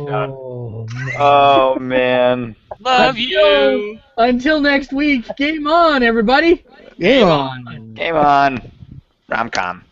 No. Oh man. Love you. Until next week, game on, everybody. Game on. Game on. Rom-com.